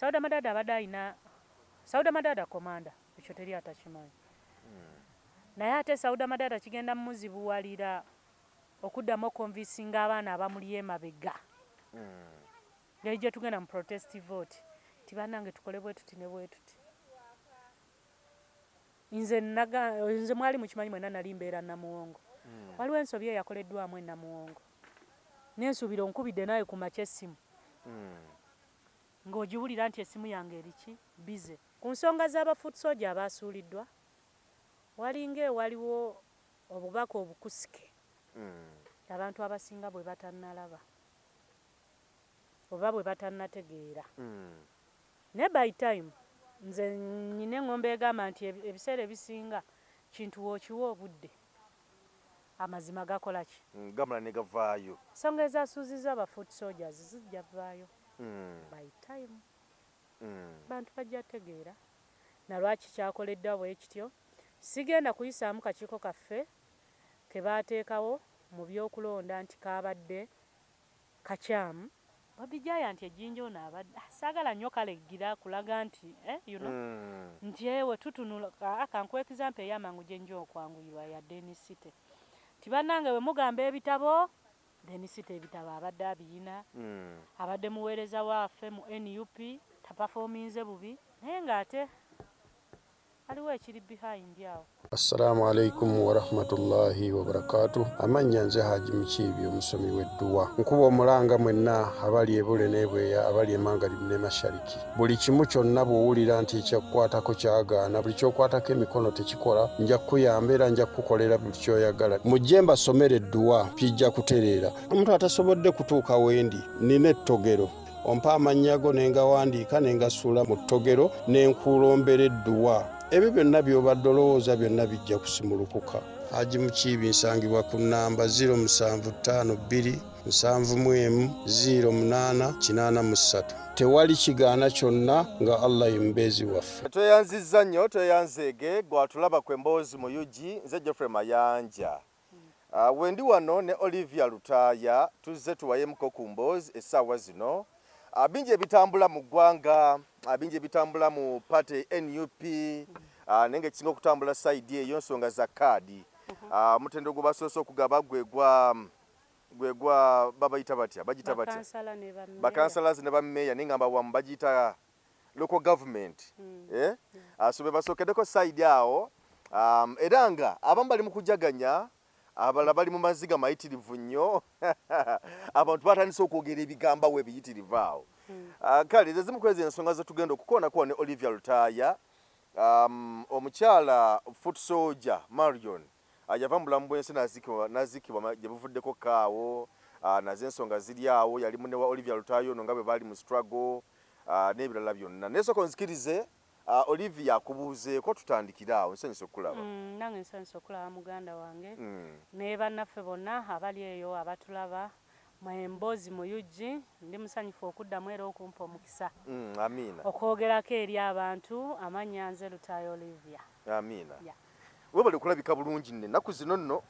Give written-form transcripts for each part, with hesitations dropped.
Sauda Madada abadde alina Sauda Madada komanda ekyo teri atakimanyi naye ate Sauda Madada kigenda muzibuwalira okuddamu okonvisinga abaana abamuli emabega yali gye tugenda mu protest vote tibannange tukole bwe tuti ne bwe tuti nze mwali mukimanyi mwena nali mbeera Namuwongo waliwo ensobi eyakoleddwamu Namuwongo n'ensuubira onkubidde nawe ku makya essimu ng'ogiwulira nti essimu yange eriki bize ku nsonga z'abafuut soja abaasuuliddwa walinga waliwo obubaka obukusike abantu abasinga bwe batannalaba oba bwe batannategeera ne by time nze nyine engombe egamba nti ebiseera ebisinga kintu wookiwa obudde amazima gakola ki gamala ne gavaayo ensonga ezaasuuziza abafuut soldiers zijja vaayo by time bantu bajja tegeera na lwaki kyakoleddwa bwe kityo sigenda kuyisaamu kakiiko kaffe ke baateekawo mu by'okulonda nti kaabadde kakyamu babijaya nti ejjinja ono abadde saagala nnyo kaleggira kulaga nti nti ewe tutunula akankuwa example ey'amangu gye nja okwanguyirwa ya Denisite tibannange we mugamba ebitabo Denisite ebitabo abadde abiyina abadde muweereza waffe mu NUP tapafominze bubi naye ng'ate aliwo ekiri behind awo. Assalamu alaikum wa rahmatullahi wa barakatuh. Amanya nze Haji Mukiibi omusomi w'edduwa. Nkuba omulanga mwenna abali ebule n'ebweya abali emangalibu ne mashariki. Buli kimu kyonna bw'owulira nti ekyakukwatako kyagaana buli ky'okwatako emikono tekikola nja kukuyamba era nja kukukolera buli ky'oyagala. Mujje mbasomere edduwa kijja kutereera. Omuntu atasobodde kutuuka wendi nina ettogero. Ompa amannya go ne ngawandiika ne ngasuula mu ttogero ne nkulombera edduwa. Ebyo byonna by'obadde olowooza byonna bijja kusimulukuka. Haji Mukiibi nsangibwa ku nnamba 0752 71 0883. Tewali kigaana kyonna nga Allah yembeezi waffe. Tweyanzizza nnyo tweyanzeege gwatulaba ku emboozi mu UG nze Geoffrey Mayanja. Wendi wano ne Olivia Lutaaya tuzze tuwayemuko ku mboozi essaawa zino. Bingi ebitambula mu ggwanga, bingi ebitambula mu party NUP, nenge kisinga okutambula side eyo nsonga za kaadi. Mutendo gwe basoose okugaba gwegwa babayita batya bagita batya bakansalazi ne bammeeya nengamba wamu bagiyita local government. So be basookeddeko side awo era nga abamu bali mu kujaganya abalala bali mu maziga mayitirivu nnyo abantu batandise okwogera ebigamba we biyitirivu awo. Kale zimu kwezi ensonga ze tugenda okukoonako ne Olivia Lutaaya, omukyala foot soldier Marion ajava mu bulamu bw'ensi nazikibwa gye buvuddeko kaawo, nazo ensonga ziri awo, yali munne wa Olivia Lutaaya ono nga bwe baali mu struggle n'ebirala byonna. Nesooka onzikirize Olivia akubuuzeeko tutandikira awo. Nsanyusa okulaba. Nange nsanyusa okulaba muganda wange ne bannaffe bonna abali eyo abatulaba mu emboozi mu UG. Ndi musanyufu okuddamu era okumpa omukisa. Amiina. Okwogerako eri abantu amannya nze Lutaaya Olivia. Amiina. Weebale kulabika bulungi nne ennaku zino nno.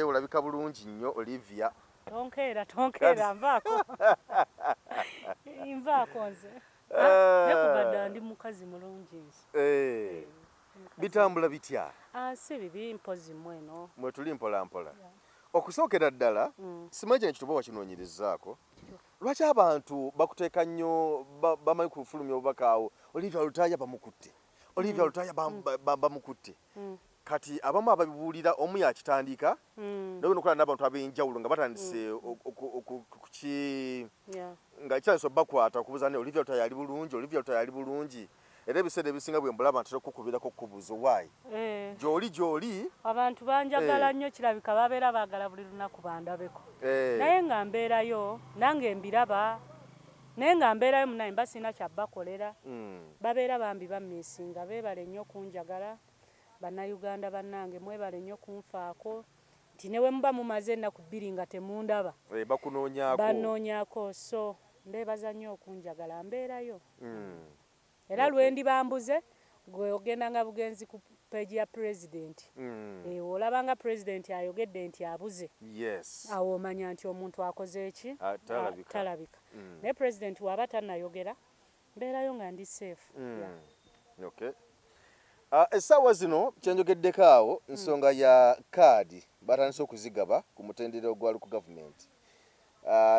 Olabika bulungi nnyo Olivia. Tonkeera nvaako. Nvaako nze. Nekubadde ndi mukazi mulungi nze. Bitambula bitya? Si bibi mpozi mweno. Mwe tuli mpola mpola. Okusookera ddala simanyi kino kituba wakinoonyerezaako. Lwaki abantu bakuteeka nnyo bamanyi kufulumya obubaka awo Olivia Lutaaya bamukutte, Olivia Lutaaya bamukutte. Kati abamu ababibuulira omu yakitandika nawe nokola n'abantu ab'enjawulo nga batandise nga kyandise bakwata okubuuza ne Olivia Lutaaya ali bulungi, Olivia Lutaaya ali bulungi. Era ebiseera ebisinga bwe mbulaba ntera okukubirako okubuuza why. Gy'oli abantu banjagala nnyo kirabika babeera baagala buli lunaku bandabeko. Naye nga mbeerayo nange mbiraba naye nga mbeerayo munaye mba sina kyabbakolera. Babeera bambi bammiisinga beebale nnyo kunjagala. Bannayuganda bannange mwebale nnyo kunfaako nti ne we muba mumaze ennaku 2 nga temundaba banoonyaako. So ndeebaza nnyo okunjagala mbeerayo. Era lwendi bambuze gwe ogenda nga bugenzi ku page ya president. Olabanga president ayogedde nti abuze. Awo omanya nti omuntu akoze eki? Talabika. Naye president waba tannayogera mbeerayo nga ndi safe. Okay. Essaawa zino kyenjogeddeko awo nsonga ya kaadi batandise okuzigaba ku mutendera ogwali ku gavumenti.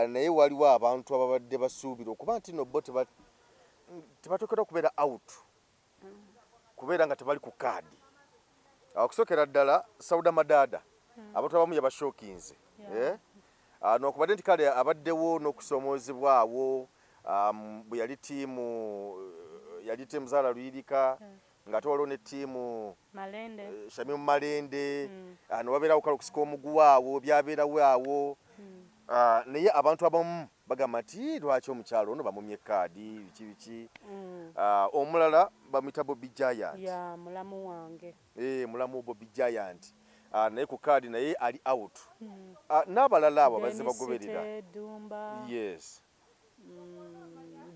Naye waliwo abantu ababadde basuubira okuba nti no bo tebatokedwa kubeera out kubeera nga tebali ku kaadi. Okusookera ddala Sauda Madada abantu abamu yabashookinze. N'okubadde nti kale abaddewo n'okusomoozebwawo bwe yali ttiimu Zara Luyirika ng'ate waliwo ne ttiimu Shamimu Malende n'obabeerawo kale okusika omuguwa awo byabeerawo awo. Naye abantu abamu bagamba nti lwaki omukyalo ono bamumye kaadi biki. Omulala bamuyita Bobby Giant. Mulamu wange. Mulamu Bobby Giant. Naye ku kaadi naye ali out. N'abalala abo bazze bagoberera. Yes.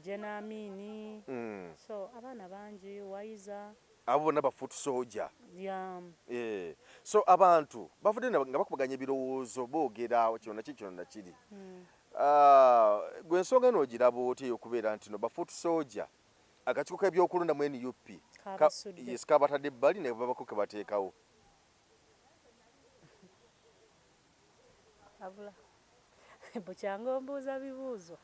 Jenamini. So abaana bangi Waiza. Abo bonna ba foot soldier. Yeah. So abantu bavudde nga bakubaganya ebirowoozo boogera kino nakiri. Gwe ensonga eno ogiraba otya ey'okubeera nti no ba foot soldier akakiiko k'ebyokulonda mu NUP kabatadde ebbali ne babako ke bateekawo. Abula bukyanga ombuuza bibuuzo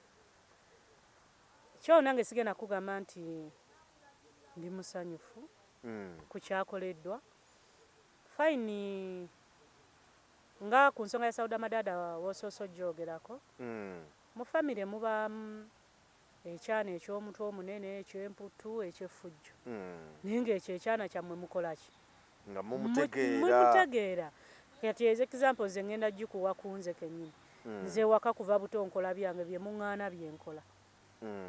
kyo nange sigenda kugamba nti ndi musanyufu ku kyakoleddwa. Fine nga ku nsonga ya Sauda Madada wosooso gyogerako mu famire muba ekyana eky'omutwe omunene eky'emputu eky'effujjo naye ng'ekyo ekyana kyammwe mukola ki nga mumutegeera mumutegeera. Kati example ze ngenda gikuwa kunze kennyini nze waka kuva buto nkola byange bye muŋŋaana byenkola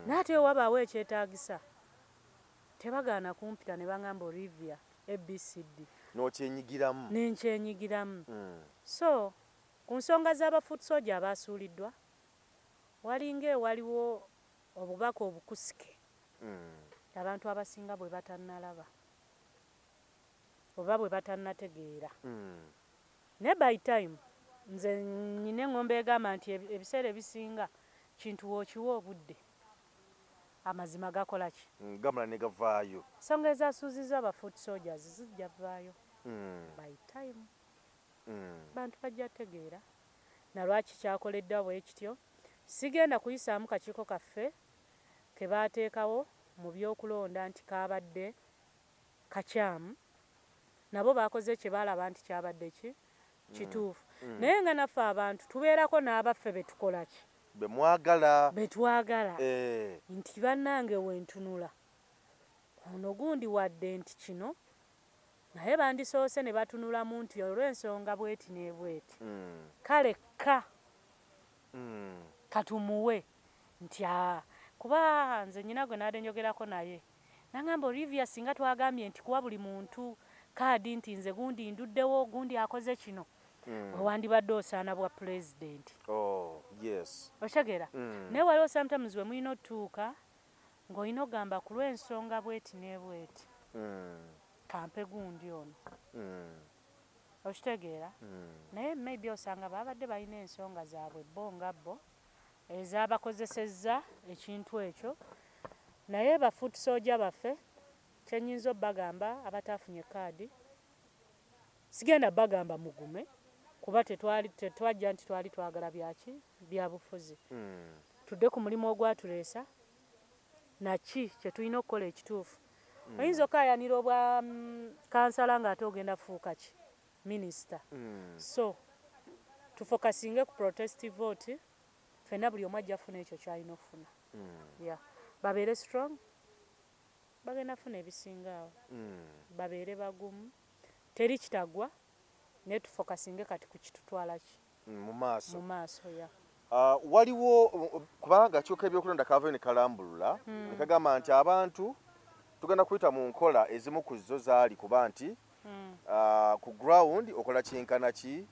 naate wabaawo ekyetaagisa tebagaana kumpita ne baŋŋamba Olivia ABCD n'okyenyigiramu nenkyenyigiramu. So ku nsonga z'abafoot soldier abaasuuliddwa walinga ewaliwo obubaka obukusike abantu abasinga bwe batannalaba oba bwe batannategeera. Ne by time nze nyine engombe egamba nti ebiseera ebisinga kintu wookiwa obudde amazima gakola ki gamala ne gavaayo. ensonga ezaasuuziza aba foot soldiers zijja vaayo by time bantu bajja tegeera na lwaki kyakoleddwa bwe kityo. Sigenda kuyisaamu kakiiko kaffe ke baateekawo mu by'okulonda nti kaabadde kakyamu nabo baakoze kye baalaba nti kyabadde kituufu. Naye nga naffe abantu tubeerako n'abaffe betukola ki betwagala nti bannange wentunula ono gundi wadde nti kino naye bandisoose ne batunulamu nti olw'ensonga bweti n'ebweti kale katumuwe nti kuba nze nnyina gwe naadde njogerako naye nangamba Olivia singa twagambye nti kuwa buli muntu kaadi nti nze gundi nduddewo gundi akoze kino wandibadde osaana bwa president. Otegeera naye waliwo sometimes we mulina otuuka ng'olina ogamba ku lw'ensonga bweti n'ebweti kampe gundi ono okitegeera. Naye maybe osanga babadde balina ensonga zaabwe bo nga bo ezaabakozesezza ekintu ekyo. Naye ba foot soldier baffe kyenyinza obbagamba abataafunye kaadi sigenda bagamba mugume kuba tetwajja nti twali twagala bya bufuzi. Tudde ku mulimu ogwatuleesa naki kye tulina okukola ekituufu. Oyinza okaayanira obwa kansala ng'ate ogenda fuuka ki minisita. So tufokasinge ku protest vote ffenna buli omu ajja funa ekyo kyalina okufuna. Babeere strong bagenda funa ebisingaawo babeere bagumu teri kitagwa naye tufokasinge kati ku kitutwala ki mu maaso. Waliwo kubanga kyuka ebyokulonda kava ne kalambulula ne kagamba nti abantu tugenda kuyita mu nkola ezimu ku zo zaali kuba nti ku ground okola kyenkana ki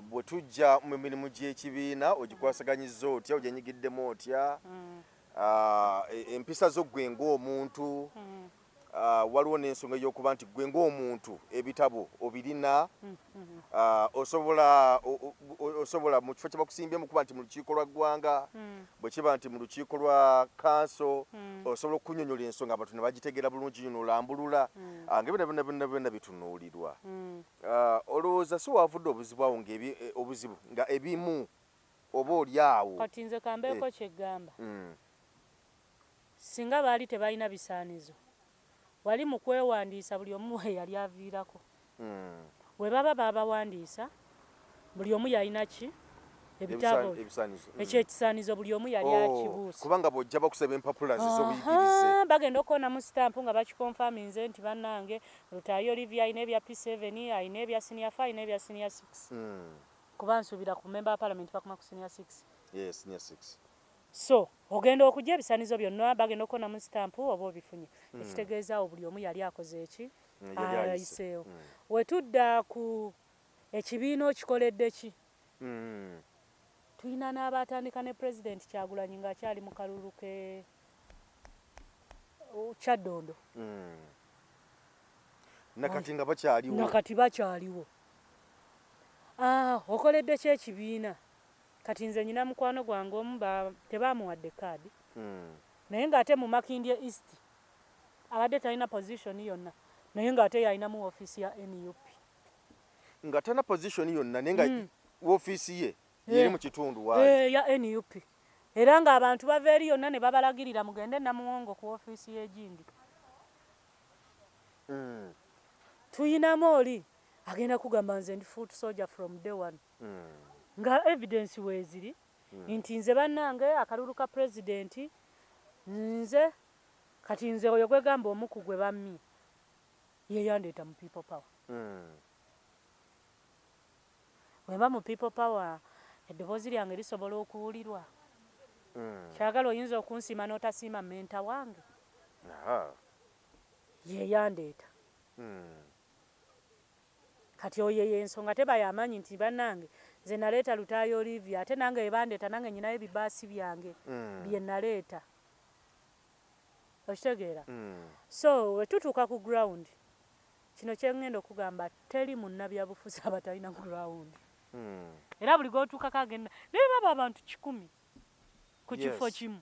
bwe tujja mu mirimu gy'ekibiina ogikwasaganyizza otya ogyenyigiddemu otya empisa zo ggwe ng'omuntu waliwo n'ensonga y'okuba nti gwe ng'omuntu ebitabo obirina osobola mu kifo kye bakusimbyemu kuba nti mu lukiiko lwa ggwanga bwe kiba nti mu lukiiko lwa kanso osobola okunyonyola ensonga abantu ne bagitegeera bulungi nnyo n'olambulula nga byonna bitunuulirwa olowooza si waavudde obuzibu awo obuzibu nga ebimu oba oli awo kati nze kambeeko kyeggamba singa baali tebalina bisaanizo wali mu kwewandiisa buli omu we yali aviirako we baba babawandiisa buli omu yalina ki ebitabo ekyo ekisaanizo buli omu yali akibuusa kubanga bw'ojja bakusaba empapula z'obuyigirize bagenda okukonamu sitampu nga bakikonfaminze nti bannange Lutaaya Olivia alina ebya P7 alina ebya senior 5 alina ebya senior 6 kuba nsuubira ku member wa parliament bakoma ku senior 6 yes senior 6 so ogenda okujja ebisaanizo byonna bagenda okukonamu sitampu oba obifunye ekitegeezaawo buli omu yali akoze eki ayiseewo wetudda ku ekibiina okikoledde ki tulina n'abatandika ne President Kyagulanyi ng'akyali mu kalulu ke Kyaddondo nakati nga bakyaliwo okoledde ki ekibiina kati nze nyina mukwano gwange omu tebaamuwadde kaadi naye ng'ate mu Makindye East abadde talina position yonna naye ng'ate yalinamu ofiisi ya NUP nga talina position yonna naye nga ofiisi ye yeri mu kitundu waali ya NUP era ng'abantu bava eri yonna ne babalagirira mugende Namuwongo ku ofiisi y'egindi tuyinamu oli agenda kugamba nze ndi foot soldier from day one nga evidence weeziri nti nze bannange akalulu ka president nze kati nze oyo gwegamba omuku gwe bammi yeyandeeta mu people power wemba mu people power eddoboozi lyange lisobola okuwulirwa kyagala oyinza okunsiima n'otasiima menta wange yeyandeeta kati oyo y'ensonga teba yamanyi nti bannange nze naleeta Lutaaya Olivia ate nange ebandeeta nange nyinayo ebibaasi byange bye naleeta okitegeera so wetutuuka ku ground kino kyengenda okugamba teri munnabyabufuzi abatalina ground era buli gwotuukako agenda naye baba abantu 100 ku kifo kimu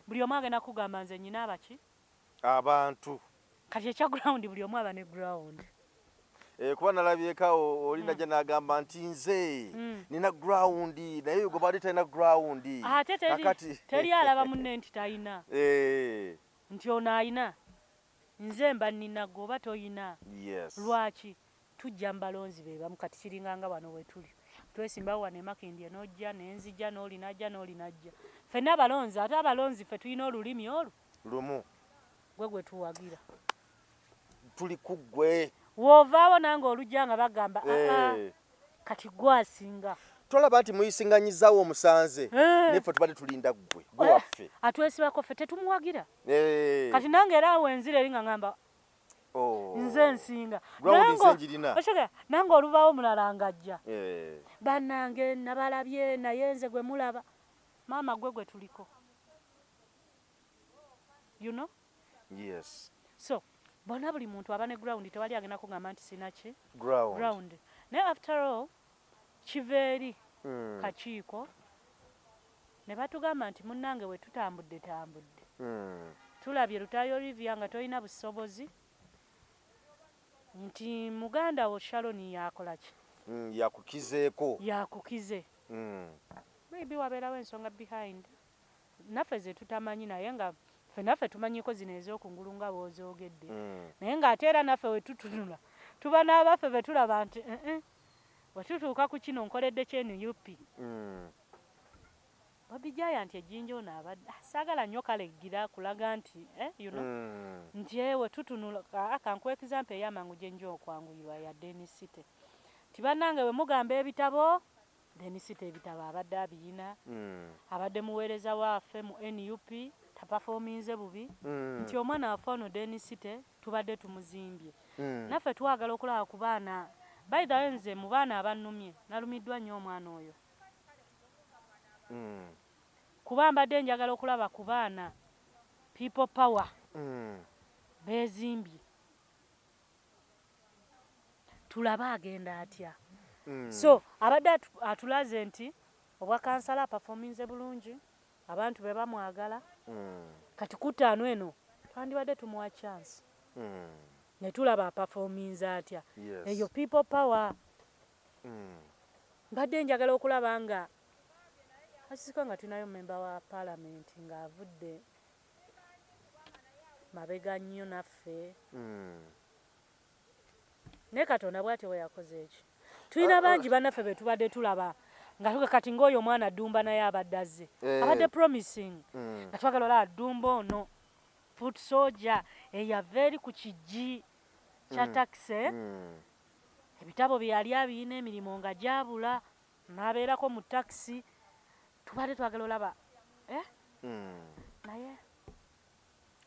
buli omu agenda kugamba nze nyina abaki abantu kati ekya ground buli omu aba ne ground kuba nalabyeko oli najja n'agamba nti nze nina ground naye yugo baali talina ground ate teri alaba munne nti talina nti ono alina nze mba nina gwe oba toyina lwaki tujja mu balonzi be bamu kati kiringanga wano wetuli twesimbawo wano emakindye n'ojja n'enzija n'olinajja n'olinajja ffenna abalonzi ate abalonzi ffe tulina olulimi olwo lumu gwe tuwagira tuli ku ggwe wovaawo nange olujja nga bagamba kati gwasinga tolaba nti muyisinganyizawo omusanze neffe tubadde tulinda gwe waffe atwesibako ffe tetumuwagira kati nange era wenzira eri nga ngamba nze nsinga nange oluvaawo mulala ngajja bannange nabalabye naye nze gwe mulaba maama gwe tuliko you know yes so bona buli muntu aba ne ground tewali agenda kugamba nti sina ki ground naye after all kiveeri kakiiko ne batugamba nti munnange we tutambudde tulabye Lutaaya Olivia nga tolina busobozi nti muganda wo Sharon yakola ki yakukize maybe wabeerawo ensonga behind naffe ze tutamanyi naye nga naffe tumanyiko zino ez'okungulu nga bw'ozoogedde naye ng'ate era naffe we tutunula tuba n'abaffe be tulaba nti we tutuuka ku kino nkoledde NUP Bobby Giant ejjinja ono abadde saagala nnyo kaleggira kulaga nti nti ewe tutunula kankuwa example ey'amangu gye nja okwanguyirwa ya Denisite ti bannange we mugamba ebitabo Denisite ebitabo abadde abiyina abadde muweereza waffe mu NUP tapafominze bubi nti omwana waffe ono Denisite tubadde tumuzimbye naffe twagala okulaba ku baana by the way nze mu baana abannumye nalumiddwa nnyo omwana oyo kuba mbadde njagala okulaba ku baana people power beezimbye tulaba agenda atya. So abadde atulaze nti obwa kansala apafominze bulungi, abantu be bamwagala. Kati ku ttaano eno twandibadde tumuwa chance ne tulaba apafominze atya. Eyo people power. Mbadde njagala okulaba nga asiko nga tunayo member wa parliament ng'avudde mabega nnyo naffe. Ne Katonda bw'atyo we yakoze eki. Tulina bangi bannaffe be tubadde tulaba nga tuga kati ng'oyo omwana Ddumba naye abadde azze. Abadde promising. Nga twagala olaba Ddumba ono foot soldier eyava eri ku kijji kya taxi. Ebitabo bye yali abiyina emirimu nga gyabula n'abeerako mu taxi. Tubadde twagala olaba naye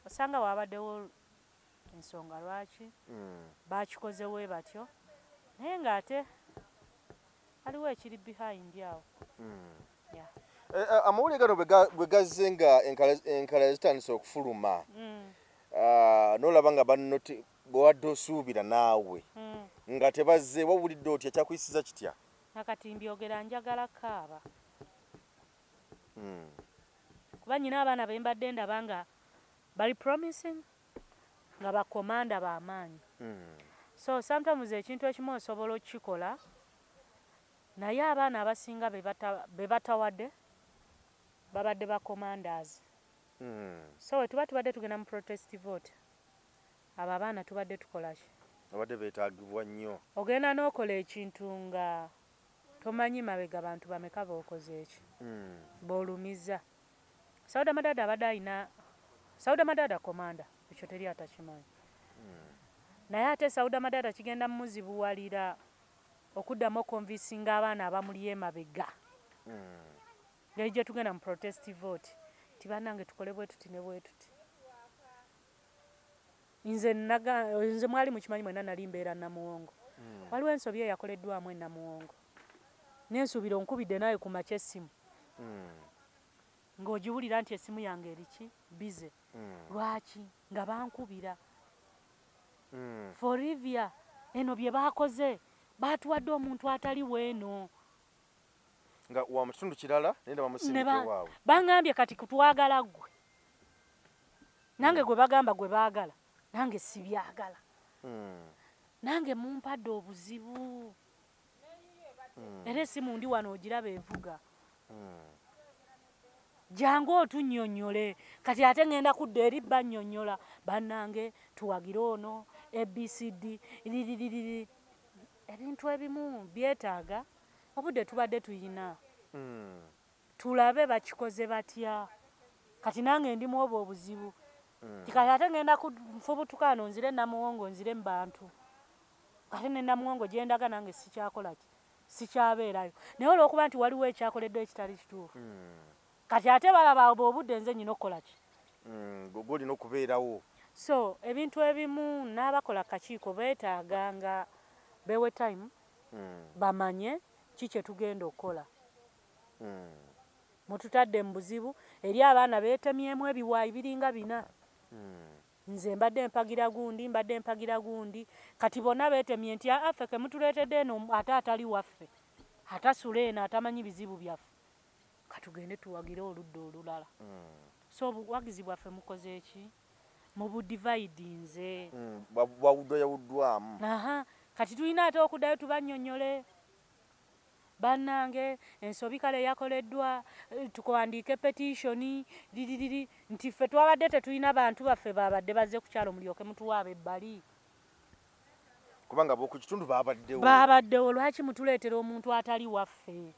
osanga waabaddewo ensonga lwaki baakikozewo batyo, naye ng'ate aliwo ekiri behind awo. Amawulire gano bwe gazze nga enkala zitandise okufuluma, n'olaba nga banno bwe wadde osuubira naawe nga tebazze, wawulidde otya? Kyakuyisiza kitya? Nakati mbyogera njagala kaaba kuba nyina abaana be mbadde ndaba nga bali promising nga bakomanda b'amaanyi. So sometimes ekintu ekimu osobola okukikola naye abaana abasinga be batawadde babadde ba commanders. So we tubadde tugenda mu protest vote, abo abaana tubadde tukola ki? Abadde beetaagibwa nnyo. Ogenda n'okola ekintu nga tomanyi mabega bantu bameka b'okoze eki, b'olumiza. Sauda Madada abadde alina Sauda Madada komanda, ekyo teri atakimanyi. Naye ate Sauda Madada kigenda mmuzibuwalira okuddamu okonvisinga abaana abamuli emabega. Ngeri gye tugenda mu protest vote tibannange tukole bwe tuti ne bwe tuti. Nze mwali mukimanyi mwenna nali mbeera Namuwongo. Waliwo ensobi eyakoleddwamu e Namuwongo. N'ensuubira onkubidde nawe ku makya essimu. Ng'ogiwulira nti essimu yange eriki bize. Lwaki? Nga bankubira. Forivia eno bye baakoze baatuwadde omuntu atali weeno. Nga wa mu kitundu kirala naye bamusindike waabwe. Bangambye kati kutwagala ggwe. Nange gwe bagamba gwe baagala. Nange sibyagala. Nange mumpadde obuzibu. Era essimu ndi wano ogiraba evuga. Jangu otunnyonnyole. Kati ate ngenda kudda eri bannyonnyola. Bannange tuwagire ono ABCD. Ebintu ebimu byetaaga obudde tubadde tuyina. Tulabe bakikoze batya. Kati nange ndimu obwo obuzibu. Kati ate ngenda kufubutuka ano nzire Namuwongo nzire mu bantu. Kati ne Namuwongo gye ndaga nange sikyakola ki? Sikyabeerayo. Naye olw'okuba nti waliwo ekyakoleddwa ekitali kituufu. Kati ate balaba obudde nze nyina okukola ki? Olina okubeerawo. So ebintu ebimu n'abakola kakiiko beetaaga nga bewe time bamanye ki kye tugenda okukola. Mututadde mu buzibu eri abaana beetemyemu ebiwaayi biringa 4. Nze mbadde mpagira gundi. Kati bonna beetemye nti affe ke mutuleetedde eno ate atali waffe. Atasula eno atamanyi bizibu byaffe. Katugende tuwagire oludda olulala. So obuwagizi bwaffe mukoze eki? Mu budividinze. Bwawuddwamu. Kati tulina ate okuddayo tubannyonnyole. Bannange ensobi kale yakoleddwa tukuwandiike petitioni nti ffe twabadde tetulina bantu baffe babadde bazze ku kyalo mulyoke mutuwaaba ebbali. Kubanga ab'oku kitundu baabaddewo. Baabaddewo lwaki mutuleetera omuntu atali waffe?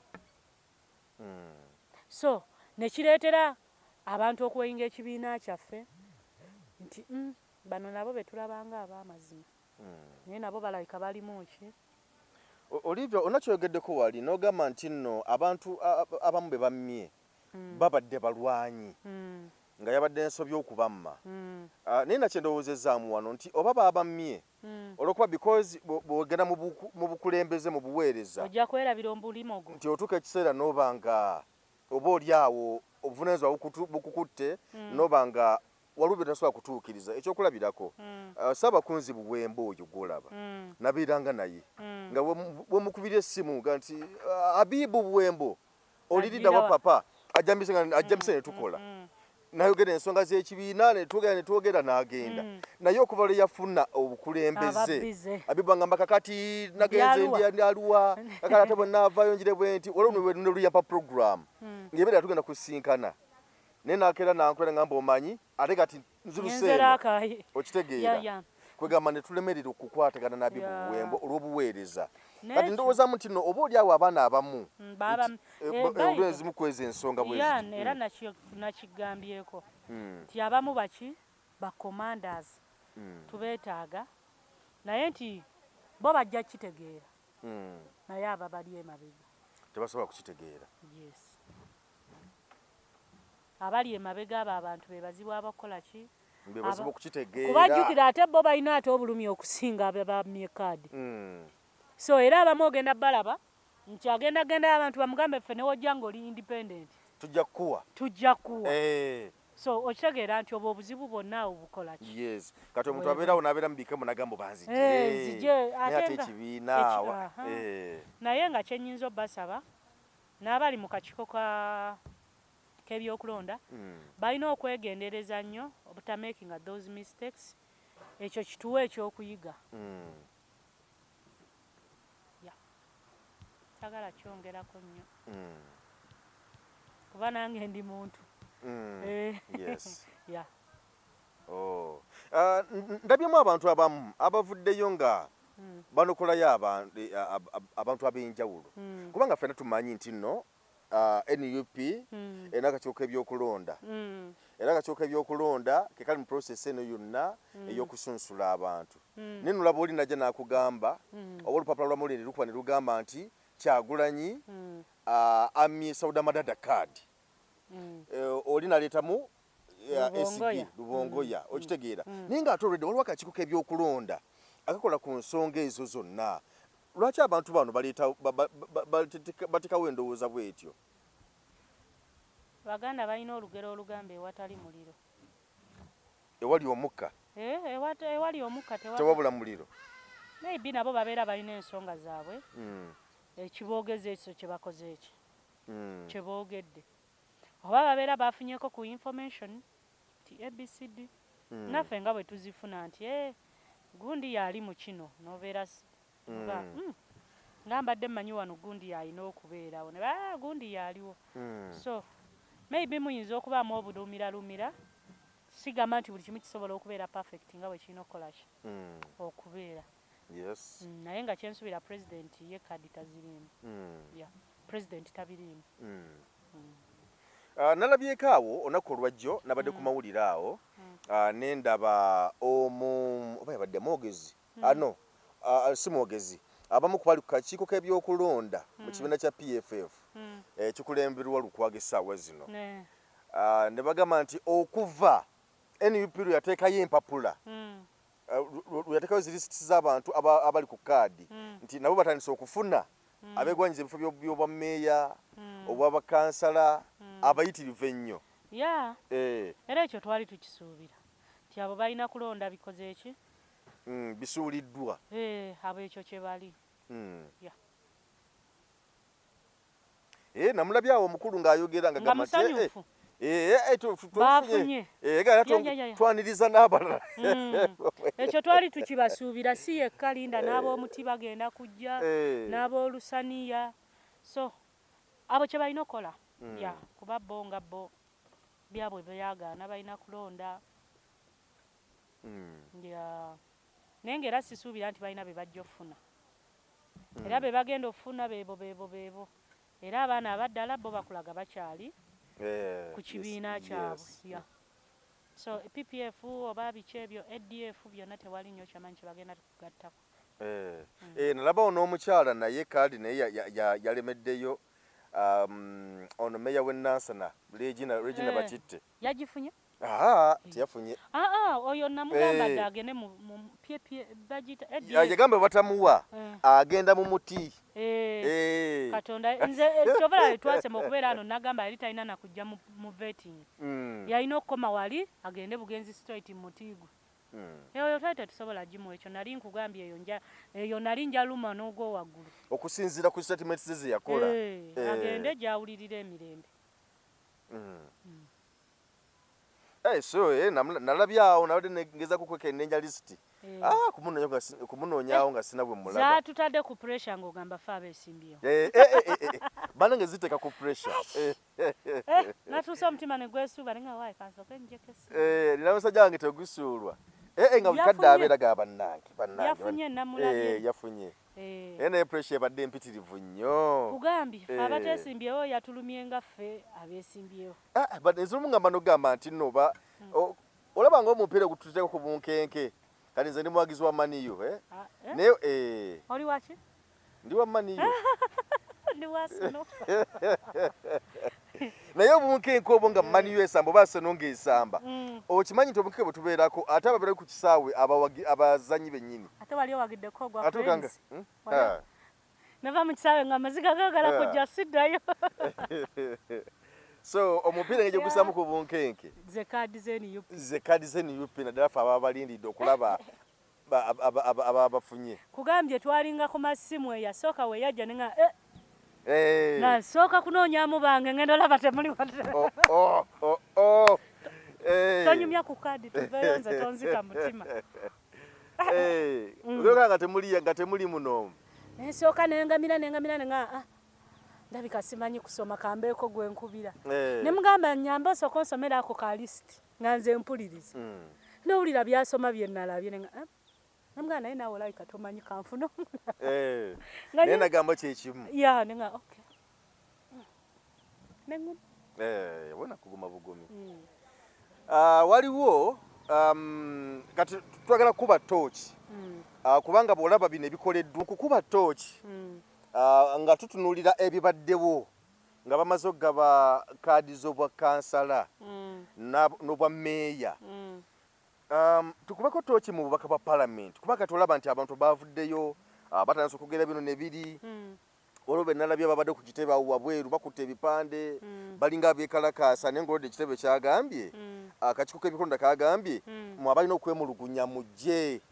So ne kireetera abantu okweyinga ekibiina kyaffe nti bano nabo be tulabanga ab'amazima. Naye nabo balabika balimu ki? Olivia onakyogeddeko wali n'ogamba nti nno abantu abamu be bammye babadde balwanyi nga yabadde ensobi okubamma. Naye nakye ndowoozezaamu wano nti oba babammye olwokuba because bw'ogenda mu bukulembeze mu buweereza ojja kwerabira omulimo nti otuuka ekiseera n'oba nga oba oli awo obuvunaanyizibwa bukukutte n'oba nga walube tasobola kutuukiriza ekyokulabirako Ssaabakunzi Buwemba oyo gwolaba nabeeranga naye nga bwemukubira essimu nga nti Habibu Buwembo oliridda wa papa ajjamise ne tukola nayogera ensonga z'ekibiina netwogera n'agenda naye okuva lwe yafuna obukulembeze Habibu angamba kakati nagenze ndi Arua kakati ate bwe naavaayo njire bwe nti olwo ne luyampa program ng'ebeera tugenda kusinkana naye nakeera nankolera ngamba omanyi ate kati nziruseeno okitegeera kwegamba ne tulemerera okukwatagana na Habibu Buwembo olw'obuweereza kati ndowoozamu nti no oba oli awo abaana abamu olwenzimu kweza ensonga bwezi era nakigambyeko nti abamu baki bacommanders tubeetaaga naye nti bo bajja kitegeera naye aba bali emabega tebasobola kukitegeera abali emabega abo abantu bebazibu abakola ki bebazibu okukitegeera kubajjukira ate bo balina ate obulumi okusinga abamyekaadi so era abamu ogenda balaba nti agenda abantu bamugambe ffe newojja ng'oli independent tujja kuwa so okitegeera nti obwo obuzibu bwonna obukola ki yes kati omuntu abeerawo n'abeera mu bikemo nagambo banzije ate ekibiina naye nga kyennyinza obbasaba n'abali mu kakiiko k'ebyokulonda balina okwegendereza nnyo obutamakinga those mistakes ekyo kituwa ekyokuyiga sagala kyongerako nnyo kuba nange ndi muntu ndabyemu abantu abamu abavuddeyo nga banokolayo abantu ab'enjawulo kubanga ffena tumanyi nti nno NUP era akakiiko k'ebyokulonda era akakiiko k'ebyokulonda ke kali mu process eno yonna ey'okusunsula abantu naye nolaba oli najja n'akugamba oba olupapula lwa Mulindi lukuba ne lugamba nti Kyagulanyi amye Sauda Madada card oli naleetamu SG Lubongoya okitegeera naye nga ate olwedde waliwo akakiiko k'ebyokulonda akakola ku nsonga ezo zonna lwaki abantu bano batekawo endowooza bwetyo Baganda balina olugero olugamba ewatali muliro ewali omukka ewali omukka tewabula muliro maybe nabo babeera balina ensonga zaabwe ekiboogeza ekyo kye bakoze eki kye boogedde oba babeera bafunyeko ku information ti ABCD naffe nga bwe tuzifuna nti gundi yali mu kino nobeera nga mbadde mmanyi wano gundi yalina okubeerawo ne gundi yaliwo so maybe muyinza okubaamu obulumiralumira sigamba nti buli kimu kisobola okubeera perfect nga bwe kirina okukolaki okubeera naye nga kyensuubira president ye kadi tazirimu president tabirimu nalabyeko awo olunaku olwajjo nabadde ku mawulire awo nendaba oba yabadde mwogezi si mwogezi abamu ku bali ku kakiiko k'ebyokulonda mu kibiina kya PFF ekikulemberwa Lukwago essaawa zino ne bagamba nti okuva NUP lwe yateekayo empapula lwe yateekayo zilisiti z'abantu abali ku kaadi nti nabo batandise okufuna abeegwanyiza ebifo by'obwammeeya obwabakansala abayitirivu ennyo era ekyo twali tukisuubira nti abo balina kulonda bikoze eki bisuuliddwa abo ekyo kye bali namulabye awo omukulu ng'ayogera nga musanyufu twaniriza n'abalala ekyo twali tukibasuubira si yekka Linda n'ab'omuti bagenda kujja n'ab'olusaniya so abo kye balina okukola kuba bo nga bo byabwe byagaana balina kulonda naye ng'era sisuubira nti balina be bajja okufuna era be bagenda okufuna beebo era abaana abaddala bo bakulaga bakyali ku kibiina kyabwe so PPF oba biki ebyo ADF byonna tewali nnyo kyamanyi kye bagenda kugattako nalabawo n'omukyala naye kaadi naye yalemeddeyo ono meya w'e Nansana Regina Bakitte yagifunye tiyafunye oyo namugamba dde agende mu bagita yagamba batamuwa agenda mu muti Katonda nze ekyobola twasema okubeera ano nagamba yali talina nakujja mu vetting yalina okukoma wali agende bugenzi straight mu mutiigwe eyo twali tetusobola gimu ekyo nali nkugambye eyo nali njaluma n'ogwo waggulu okusinziira ku statement ze yakola agende gyawulirira emirembe so nalabyawo nabadde ngeza kukwekennenja lisiti kumunoonyawo nga sina bwe mulaba zatutadde ku pressure ng'ogamba fe abeesimbyewo banange ziteeka ku pressure natuusa omutima ne gwesuuba nenga waayi kansooke njekesi nina musajja wange tegusuulwa nga bukadde abeeraga bannange yafunye namulabye yafunye naye pressure ebadde empitirivu nnyo kugambye fe abateesimbyewo yatulumye nga ffe abeesimbyewo ezolumugamba nogamba nti nno olaba nga omupiira gututeeko ku bunkenke kati nze ndi muwagizi wa maniyo naye oli waki ndi wa maniyo ndi wasino naye obunkenke obwo nga maniyo esamba oba Arsenal ng'esamba okimanyi nti obunkenke bwe tubeerako ate ababeera ku kisaawe abazanyi bennyini ate wali owagiddeko ogwa Friends nava mu kisaawe nga amaziga gaagala kujja siddayo so omupiira ng'egye gusaamu ku bunkenke ze kaadi z'NUP naddala ffe ababa balindidde okulaba ababafunye kugambye twalinga ku masimu eyasooka we yajja nenga nasooka kunoonyamu bange ngenda olaba temuli tonyumya ku kaadi tuveeyo nze tonzika mutima nga temuli munoomu nsooka nengamira nenga ndabika simanyi kusoma kambeeko gwe nkubira ne mugamba nyamba osooka onsomera ako ka lisiti nga nze mpuliriza nowulira byasoma bye nalabye nenga namugamba naye naawe olabika tomanyi kanfuna naye nagamba kyekimu nenga okay yabona kuguma bugumi waliwo kati twagala kuba tooki kubanga bw'olaba bino ebikoleddwa kukuba tooki nga tutunuulira ebibaddewo nga bamaze okugaba kaadi z'obwa kansala n'obwa meeya tukubeko tooki mu bubaka bwa palamenti kuba kati olaba nti abantu bavuddeyo batandise okugera bino ne biri olwo be nalabye babadde ku kitebe awo wabweru bakutte ebipande balinga abeekalakaasa naye ng'olwadde ekitebe kyagambye akakiiko k'ebikonda kagambye mwe abalina okwemulugunya mujje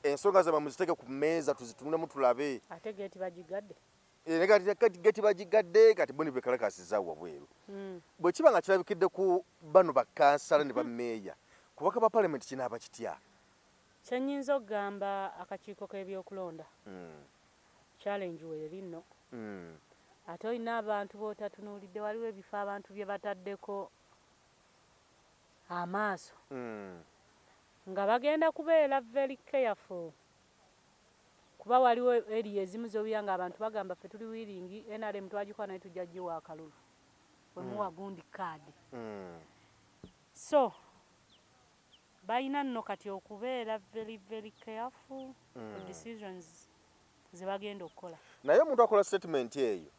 ensonga zammwe muziteeke ku mmeeza tuzitunulemu tulabe ate geeti bagigadde geeti bagigadde kati bo ne beekalakaasiza wabweru bwe kiba nga kirabikidde ku bano bakansala ne bammeeya kubaka ba palamenti kinaaba kitya kyenyinza okugamba akakiiko k'ebyokulonda challenge weeri nno ate olina abantu bootatunuulidde waliwo ebifo abantu bye bataddeko amaaso nga bagenda kubeera very careful kuba waliwo area ezimu z'obuya nga abantu bagamba ffe tuli wiringi NRM twagikola naye tujja giwa akalulu wemuwa gundi kaadi so balina nno kati okubeera very careful decisions ze bagenda okukola naye omuntu akola statement eyo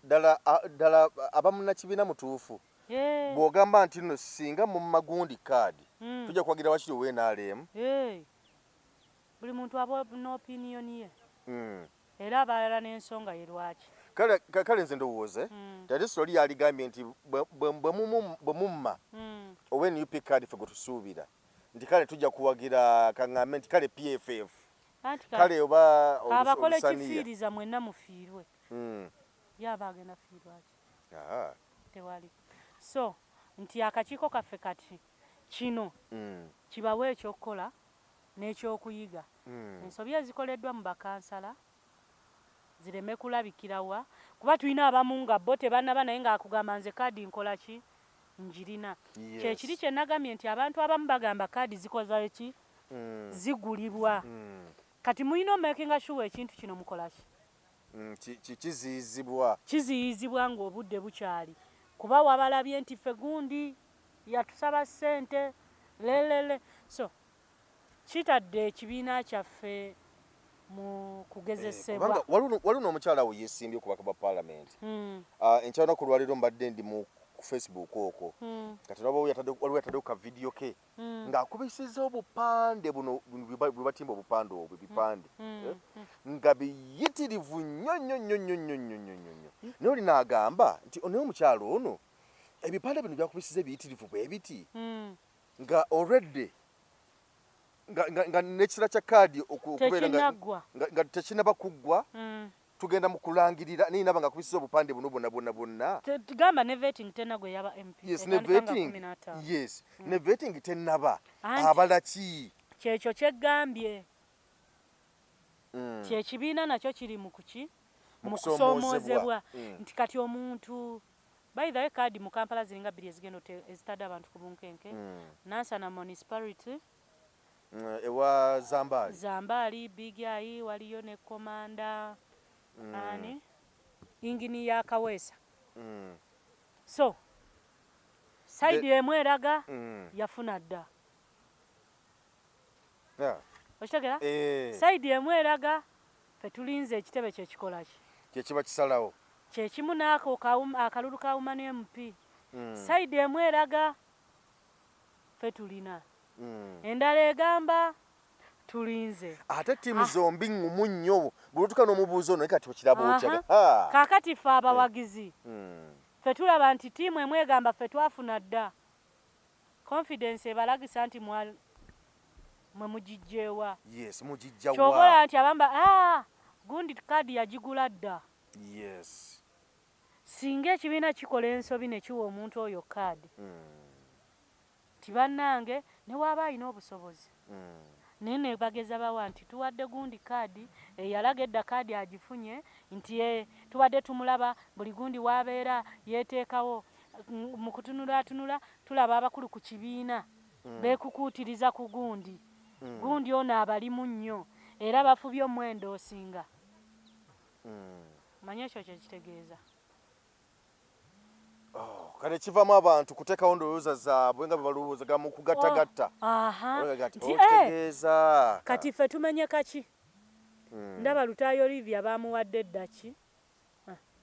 ddala aba munnakibiina mutuufu bw'ogamba nti nno singa mu magundi kaadi tujja kuwagira wakiri owe NRM buli muntu aba n'opiniyoni ye era abalala n'ensonga ye lwaki kale nze ndowooze ate sitoli yaligambye nti bwe mumma owe NUP kaadi ffe gwe tusuubira nti kale tujja kuwagira kaŋŋambe nti kale PFF kale oba abakole kifiiriza mwenna mufiirwe yaba agenda fiirwaki tewali so nti akakiiko kaffe kati kino kibawe ekyokukola n'ekyokuyiga ensobi ezikoleddwa mu bakansala zireme kulabikirawa kuba tulina abamu nga bo tebannaba naye ng'akugamba nze kaadi nkola ki njirina kyekiri kye nagamye nti abantu abamu bagamba kaadi zikoza eki zigulibwa kati mulina omakinga sure ekintu kino mukola ki kiziyizibwa ng'obudde bukyali kuba wabalabye nti ffe gundi yatusaba ssente lelele so kitadde ekibiina kyaffe mu kugezesebwa waliwo n'omukyala awo yeesimbye okubaka bwa palamenti enkyalanaku lwaleero mbadde ndi mu ku Facebook okwo kati nabo waliwo yatadde ku video ke ng'akubisiza obupande buno bwe batimba obupande obwo bipande nga biyitirivu nnyo nnyo nnyo nnyo nnyo nnyo nnyo nnyo naye oli n'agamba nti naye omukyalo ono ebipande bino byakubisiza ebiyitirivu bwe biti nga already nga n'ekisira kya kaadi okubeera nga tekinaba kuggwa tugenda mu kulangirira naye naba nga akubisiza obupande buno bwonna tugamba ne vetting tenagwe yaba MP yes ne vetting tenaba abala ki kyekyo kyeggambye kyekibiina nakyo kiri mu kuki mu kusomoozebwa nti kati omuntu by the way kaadi mu Kampala ziringa 2 ezigenda ezitadde abantu ku bunkenke Nansana municipality ewa Zambali Big Eye waliyo ne komanda ani ingini ya Kaweesa so side emu eraga yafuna dda okitegera side emu eraga fe tulinze ekitebe kyekikola ki kyekiba kisalawo kyekimu naako akalulu ka Women MP side emu eraga fe tulina endala egamba tulinze ate tiimu zombi ngumu nnyo bulutuka n'omubuuzo ono kati okiraba otya kaakati ffe abawagizi ffe tulaba nti tiimu emu egamba ffe twafuna dda confidence ebalagisa nti mwe mugijjeewa yes mugijjawa kyobola nti abamba gundi kaadi yagigula dda yes singa ekibiina kikola ensobi ne kiwa omuntu oyo kaadi tibannange ne waaba alina obusobozi naye ne bageza bawa nti tuwadde gundi kaadi eyalaga edda kaadi agifunye nti tubadde tumulaba buli gundi wabeera yeeteekawo mu kutunula tulaba abakulu ku kibiina beekukuutiriza ku gundi gundi ono abalimu nnyo era bafubye omuwendo osinga manye ekyo kyekitegeeza kale kivaamu abantu kuteekawo ndowooza zaabwe nga bwe balowoozaga mu kugattagatta okitegeeza kati ffe tumenye kaki ndaba Lutaayo Olivia baamuwadde ddaki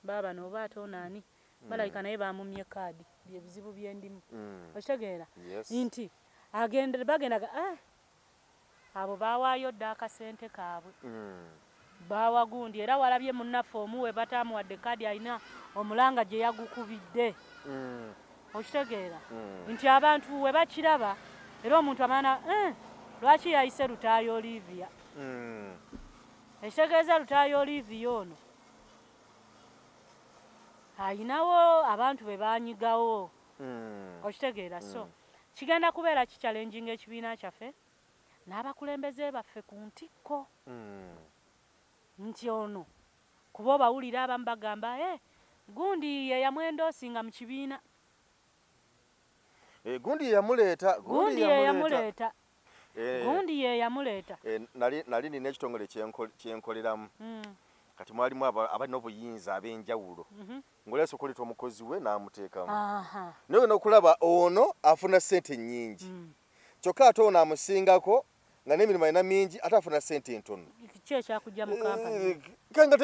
baba n'oba ate onaani balabika naye baamumye kaadi bye bizibu byendimu okitegeera nti bagendaga abo baawaayo dda akasente kaabwe baawa gundi era walabye munnaffe omuwe bataamuwadde kaadi alina omulanga gye yagukubidde okitegeera nti abantu we bakiraba era omuntu amana lwaki yayise Lutaayo Olivia ekitegeeza Lutaayo Olivia ono ayinawo abantu be baanyigawo okitegeera so kigenda kubeera kichallenginga ekibiina kyaffe n'abakulembeze baffe ku ntikko nti ono kuba obawulira abamu bagamba gundi ye yamwendoosinga mu kibiina gundi ye yamuleeta nali nina ekitongole kyenkoleramu kati mwalimu abalina obuyinza ab'enjawulo ngoleesa okuleeta omukozi we n'amuteekamu naye n'okulaba ono afuna ssente nnyingi kyokka ate ono amusingako nga n'emirimu alina mingi ate afuna ssente ntono kyekyakuggya mu kampani kanga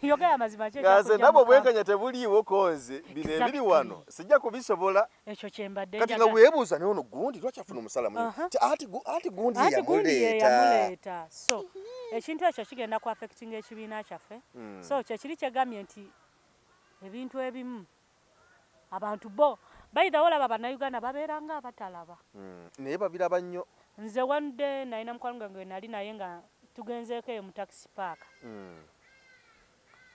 yogera mazima ngaze nabo bwenkanya tebuliiwo konze bino ebiri wano sijja kubisobola ekyo kyembadde kati nga weebuuza naye ono gundi lwaki afuna omusala mungi ati gundi yamuleeta so ekintu ekyo kigenda ku affecting ekibiina kyaffe so kyekiri kyegambye nti ebintu ebimu abantu bo bayida olaba bannayuganda babeera nga abatalaba naye babiraba nnyo nze one day nalina mukwano gwange nali naye nga tugenzeeko eyo mu taxi park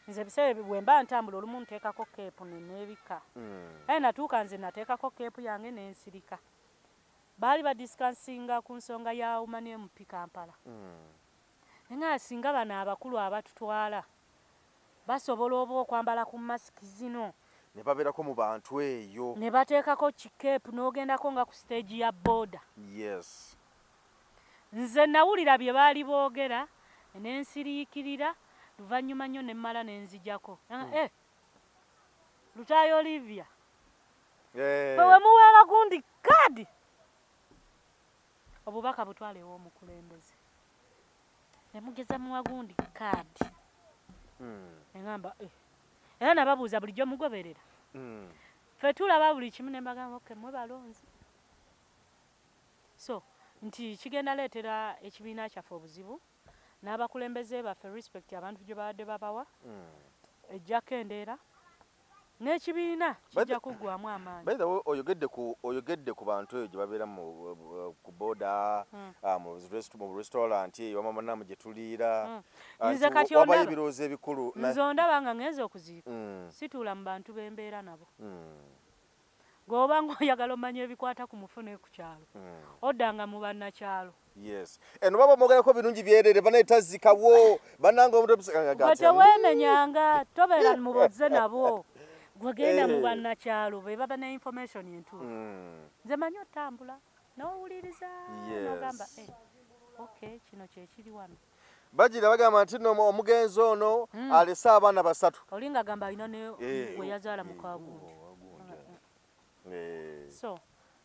nze biseera bwe mba ntambula olumu nteekako keepu neneebika aye natuuka nze nateekako keepu yange nensirika baali badiskansinga ku nsonga ya Women MP Kampala nga singa bano abakulu abatutwala basobola oba okwambala ku masiki zino ne babeerako mu bantu eyo ne bateekako kikeepu n'ogendako nga ku stage ya booda yes nze nawulira bye baali boogera nensiriikirira luvannyuma nnyo ne mmala nenzijako Lutaayo Olivia bwe muweera gundi kaadi obubaka butwalewo omukulembeze ne mugeza muwa gundi kaadi eŋŋamba era nababuuza bulijjo mugoberera ffe tulaba buli kimu ne mbagamba okay mwe balonzi so nti kigenda leetera ekibiina kyaffe obuzibu n'abakulembeze baffe respect abantu gye babadde babawa ejja kendeera n'ekibiina kijja kuggwamu amaanyi. By the way, oyogedde ku bantu eyo gye babeera ku boda mu restaurant wamamanamu gye tuliira nze kati ondaba ebirowoozo ebikulu nze ondaba nga ngenze okuziika situula mu bantu b'embeera nabo g'oba ng'oyagala omanya ebikwata ku mufune ku kyalo oddanga mu bannakyalo. Yes. Eno baba mwogerako birungi byerere banayitazikawo bananga omuntu teweemenyanga tobeera mubozze nabo gwegenda mu bannakyalo be baba ne information entuufu nze manyi otambula n'owuliriza n'ogamba okay kino kyekiri wano bagira bagamba nti no omugenzi ono alese abaana 3 olinga gamba alina ne gwe yazaala mukagundi so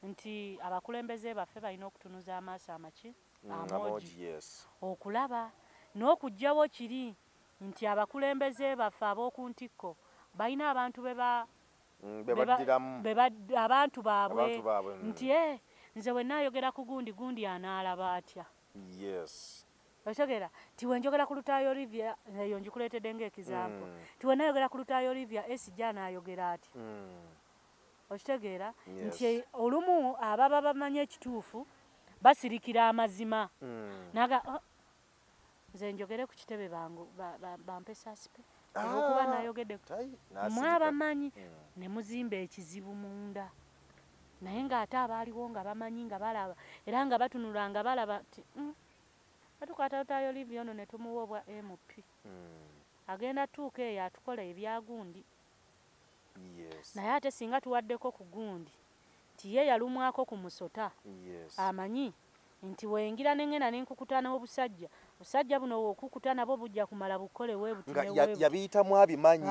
nti abakulembeze baffe balina okutunuza amaaso amaki amoji okulaba n'okugjawo kiri nti abakulembeze baffe ab'oku ntikko balina abantu abantu baabwe nti nze we naayogera ku gundi anaalaba atya otegera ti we njogera ku Lutaayo Olivia eyo njikuleetedde ng'ekizampo ti we naayogera ku Lutaayo Olivia esijja anaayogera atya okitegeera nti olumu ababa bamanyi ekituufu basirikira amazima naga nze njogere ku kitebe bampe sasipe olwokuba nayogedde mwabamanyi ne muzimba ekizibu munda naye ng'ate abaaliwo nga bamanyi nga balaba era nga batunula nga balaba ti batukwata Lutaayo Olivia ono ne tumuwa obwa MP agenda tuuka eyo atukola ebyagundi naye ate singa tuwaddeko ku gundi nti ye yalumwako ku musota amanyi nti wengira nengenda nenkukutana obusajja busajja buno wokukuta nabo bujja kumala bukole webuti yabiyitamu abimanyi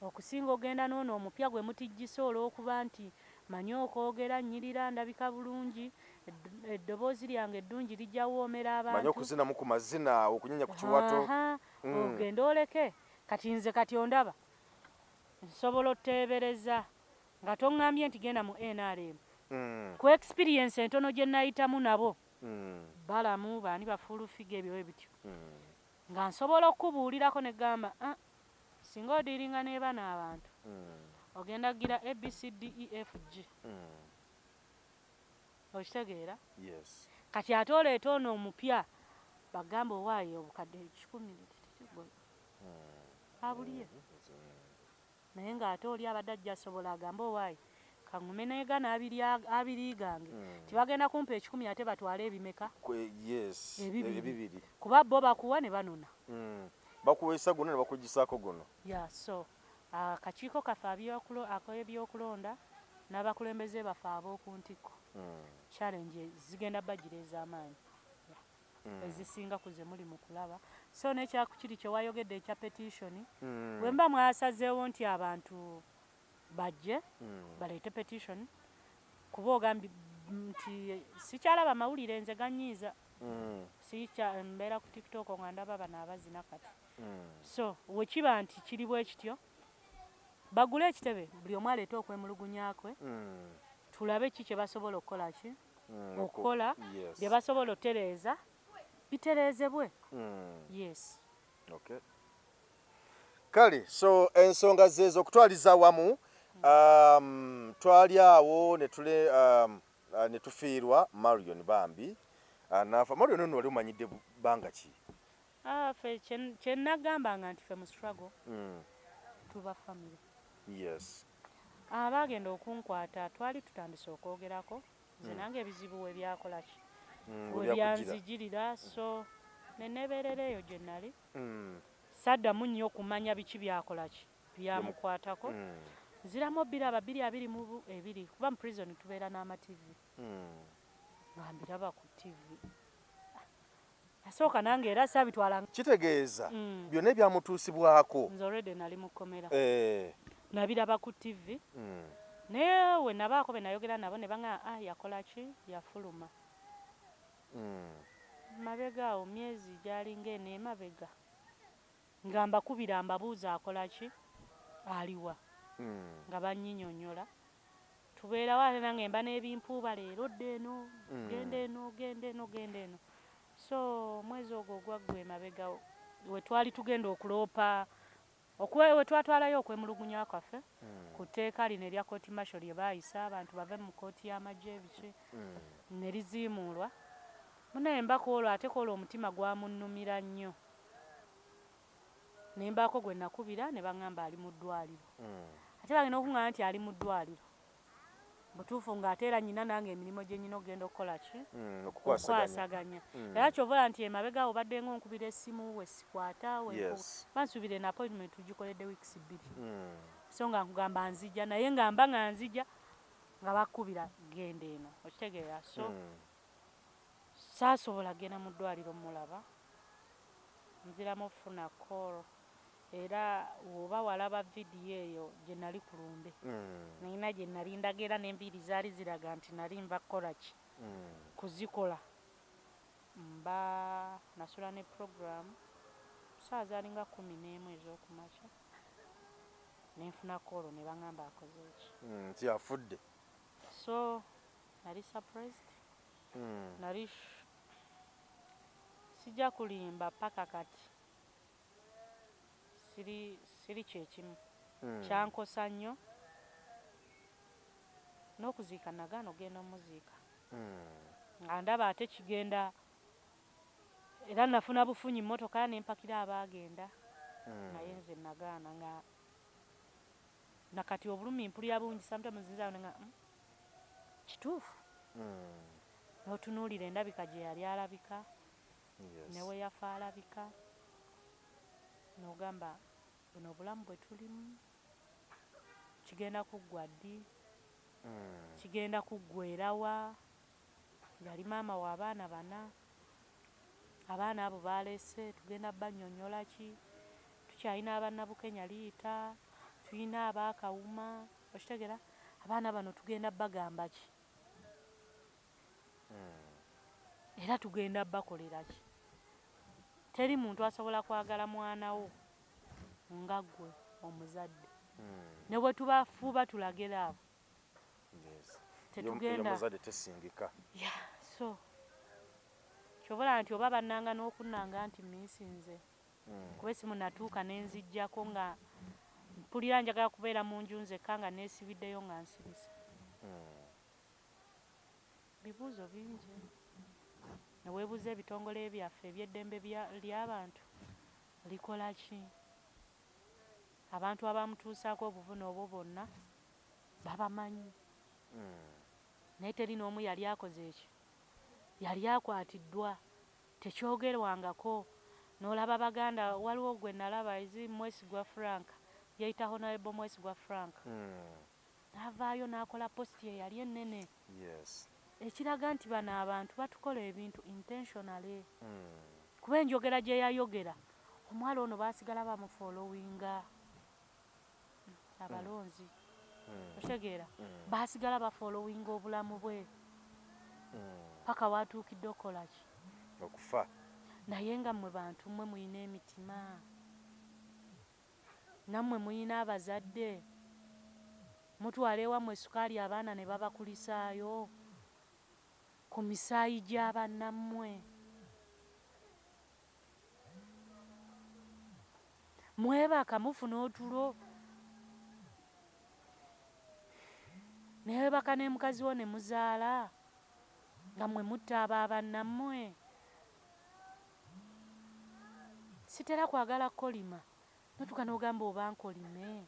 okusinga ogenda noono omupya gwe mutijjisa olw'okuba nti manyi okwogera nnyirira ndabika bulungi eddoboozi lyange eddungi lijja woomera abantu manyi okuzinamu ku mazina okunyenya ku kiwato ogenda oleke kati nze kati ondaba nsobola oteebereza nga toŋŋambye nti genda mu NRM ku experience entono gye nayitamu nabo balamu baani bafuulufiga ebyo ebityo nga nsobola okubuulirako ne gamba singa odiiringa n'ebaana abantu ogenda gira ABCDEFG okitegeera kati ate oleeta ono omupya bagamba owaayo obukadde 10 abulye naye ng'ate oli abadde ajja asobola agamba owaayo kaŋŋume n'egaana abiri gange tibagenda kumpa 10 ate batwale ebimeka ebibiri kuba bo bakuwa ne banona bakuweesa guno ne bakugisaako guno so akakiiko kaffe ak'ebyokulonda n'abakulembeze baffe ab'oku ntikko challenge zigenda bagira ez'amaanyi ezisinga ku ze muli mu kulaba so n'ekyakukiri kye wayogedde ekya petition bwe mba mwasazeewo nti abantu bajje baleete petition kuba ogambye nti sikyalaba mawulire nze ganyiiza mbeera ku TikTok nga ndaba bano abazina kati so wekiba nti kiri bwe kityo bagule ekitebe buli omu aleete okwemulugunyakwe tulabe ki kye basobola okukola ki okukola bye basobola otereeza bitereezebwe kale so ensonga zeezo okutwaliza wamu twali awo ne tufiirwa Marion Bambi nafa Marion ono wali umanyidde bbanga ki ffe kye nagamba nga nti ffe mu struggle tuba family abagenda okunkwata twali tutandise okwogerako nze nange ebizibu we byakola ki we byanzijirira so neneeberera eyo gye nali saddamu nnyo okumanya biki byakola ki byamukwatako nziramu biraba 222 kuba mu prison tubeera n'amativi nga mbiraba ku TV asooka nange era saabitwala kitegeeza byonna ebyamutuusibwako nze already nali mu kkomera nabiraba ku TV naye we nabaako be nayogera nabo ne baŋŋamba yakola ki yafuluma mabega awo myezi gyali ng'eno emabega nga mbakubira mbabuuza akola ki aliwa nga bannyinyonnyola tubeera wale nange mba n'ebimpuuba leero dde eno genda eno so omwezi ogwo gwaggwa emabega we twali tugenda okuloopa we twatwalayo okwemulugunya kwaffe ku tteeka lino erya kooti masho lye baayisa abantu bave mu kooti y'amagye biki ne liziimuulwa munaye mbako olwo ate koolwo omutima gwamunnumira nnyo ne mbaako gwe nakubira ne baŋŋamba ali mu ddwaliro ate bagenda okuŋŋamba nti ali mu ddwaliro butuufu ng'ate era nnyina nange emirimu gye nnyina okugenda okukola ki okukwasaganya era kyovola nti emabega awo badde ng'onkubira essimu we sikwata bansuubire na appointment tugikoledde weeks 2 so nga nkugamba nzija naye nga mba nga nzija nga bakkubira genda eno okitegeera so saasobola genda mu ddwaliro mulaba nziramu okufuna koolo era oba walaba vidiyo eyo gye nali ku lumbe nalina gye nali ndaga era n'enviiri zaali ziraga nti nali nva kukola ki kuzikola mba nasula ne puroguramu saa zaalinga 11 ez'okumakya nenfuna koolo ne baŋŋamba akoze eki nti afudde so nali surprised nali sijja kulimba paka kati siri kyekimu kyankosa nnyo n'okuziika nagaana ogenda omuziika nga ndaba ate kigenda era nafuna bufunyi mmotoka nempakira abaagenda naye nze nagaana nga nakati obulumi mpulira bungi sometimes nzaawo nga kituufu n'otunuulira endabika gye yali alabika newe yafa alabika n'ogamba buno obulamu bwe tulimu kigenda kuggwa ddi kigenda kuggweerawa yali maama w'abaana 4 abaana abo baalese tugenda bannyonnyola ki tukyalina abannabukenya liyita tulina abaakawuma okitegera abaana bano tugenda bagamba ki era tugenda bakolera ki teri muntu asobola kwagala mwana wo nga ggwe omuzadde ne bwe tubafuuba tulagera abo tetugenda omuzadde tesingika so kyobola nti oba bannanga n'okunnanga nti minsinze kuba esimu natuuka nenzijjako nga mpulira njagala kubeera mu nju nzekka nga neesibiddeyo nga nsirisa bibuuzo bingi neweebuuza ebitongole byaffe eby'eddembe ly'abantu likola ki abantu abamutuusaako obuvune obwo bonna babamanyi naye teri n'omu yali akoze ekyo yali akwatiddwa tekyogerwangako n'olaba baganda waliwo gwe nalaba ezi Mwesigwa Frank yayita Honorable Mwesigwa Frank n'avaayo n'akola posti ye yali ennene ekiraga nti bano abantu batukola ebintu intentionally kuba enjogera gye yayogera omwala ono baasigala bamufollowinga abalonzi otegeera baasigala bafollowinga obulamu bwe paka watuukidde okukola ki okufa naye nga mmwe bantu mmwe muyina emitima nammwe muyina abazadde mutwala ewammwe sukaali abaana ne babakulisaayo ku misaayi gy'abannammwe mwebaka mufuna otulo newebaka ne mukazi wo ne muzaala nga mmwe mutta abaabannammwe sitera kwagala kolima notuka n'ogamba oba nkolime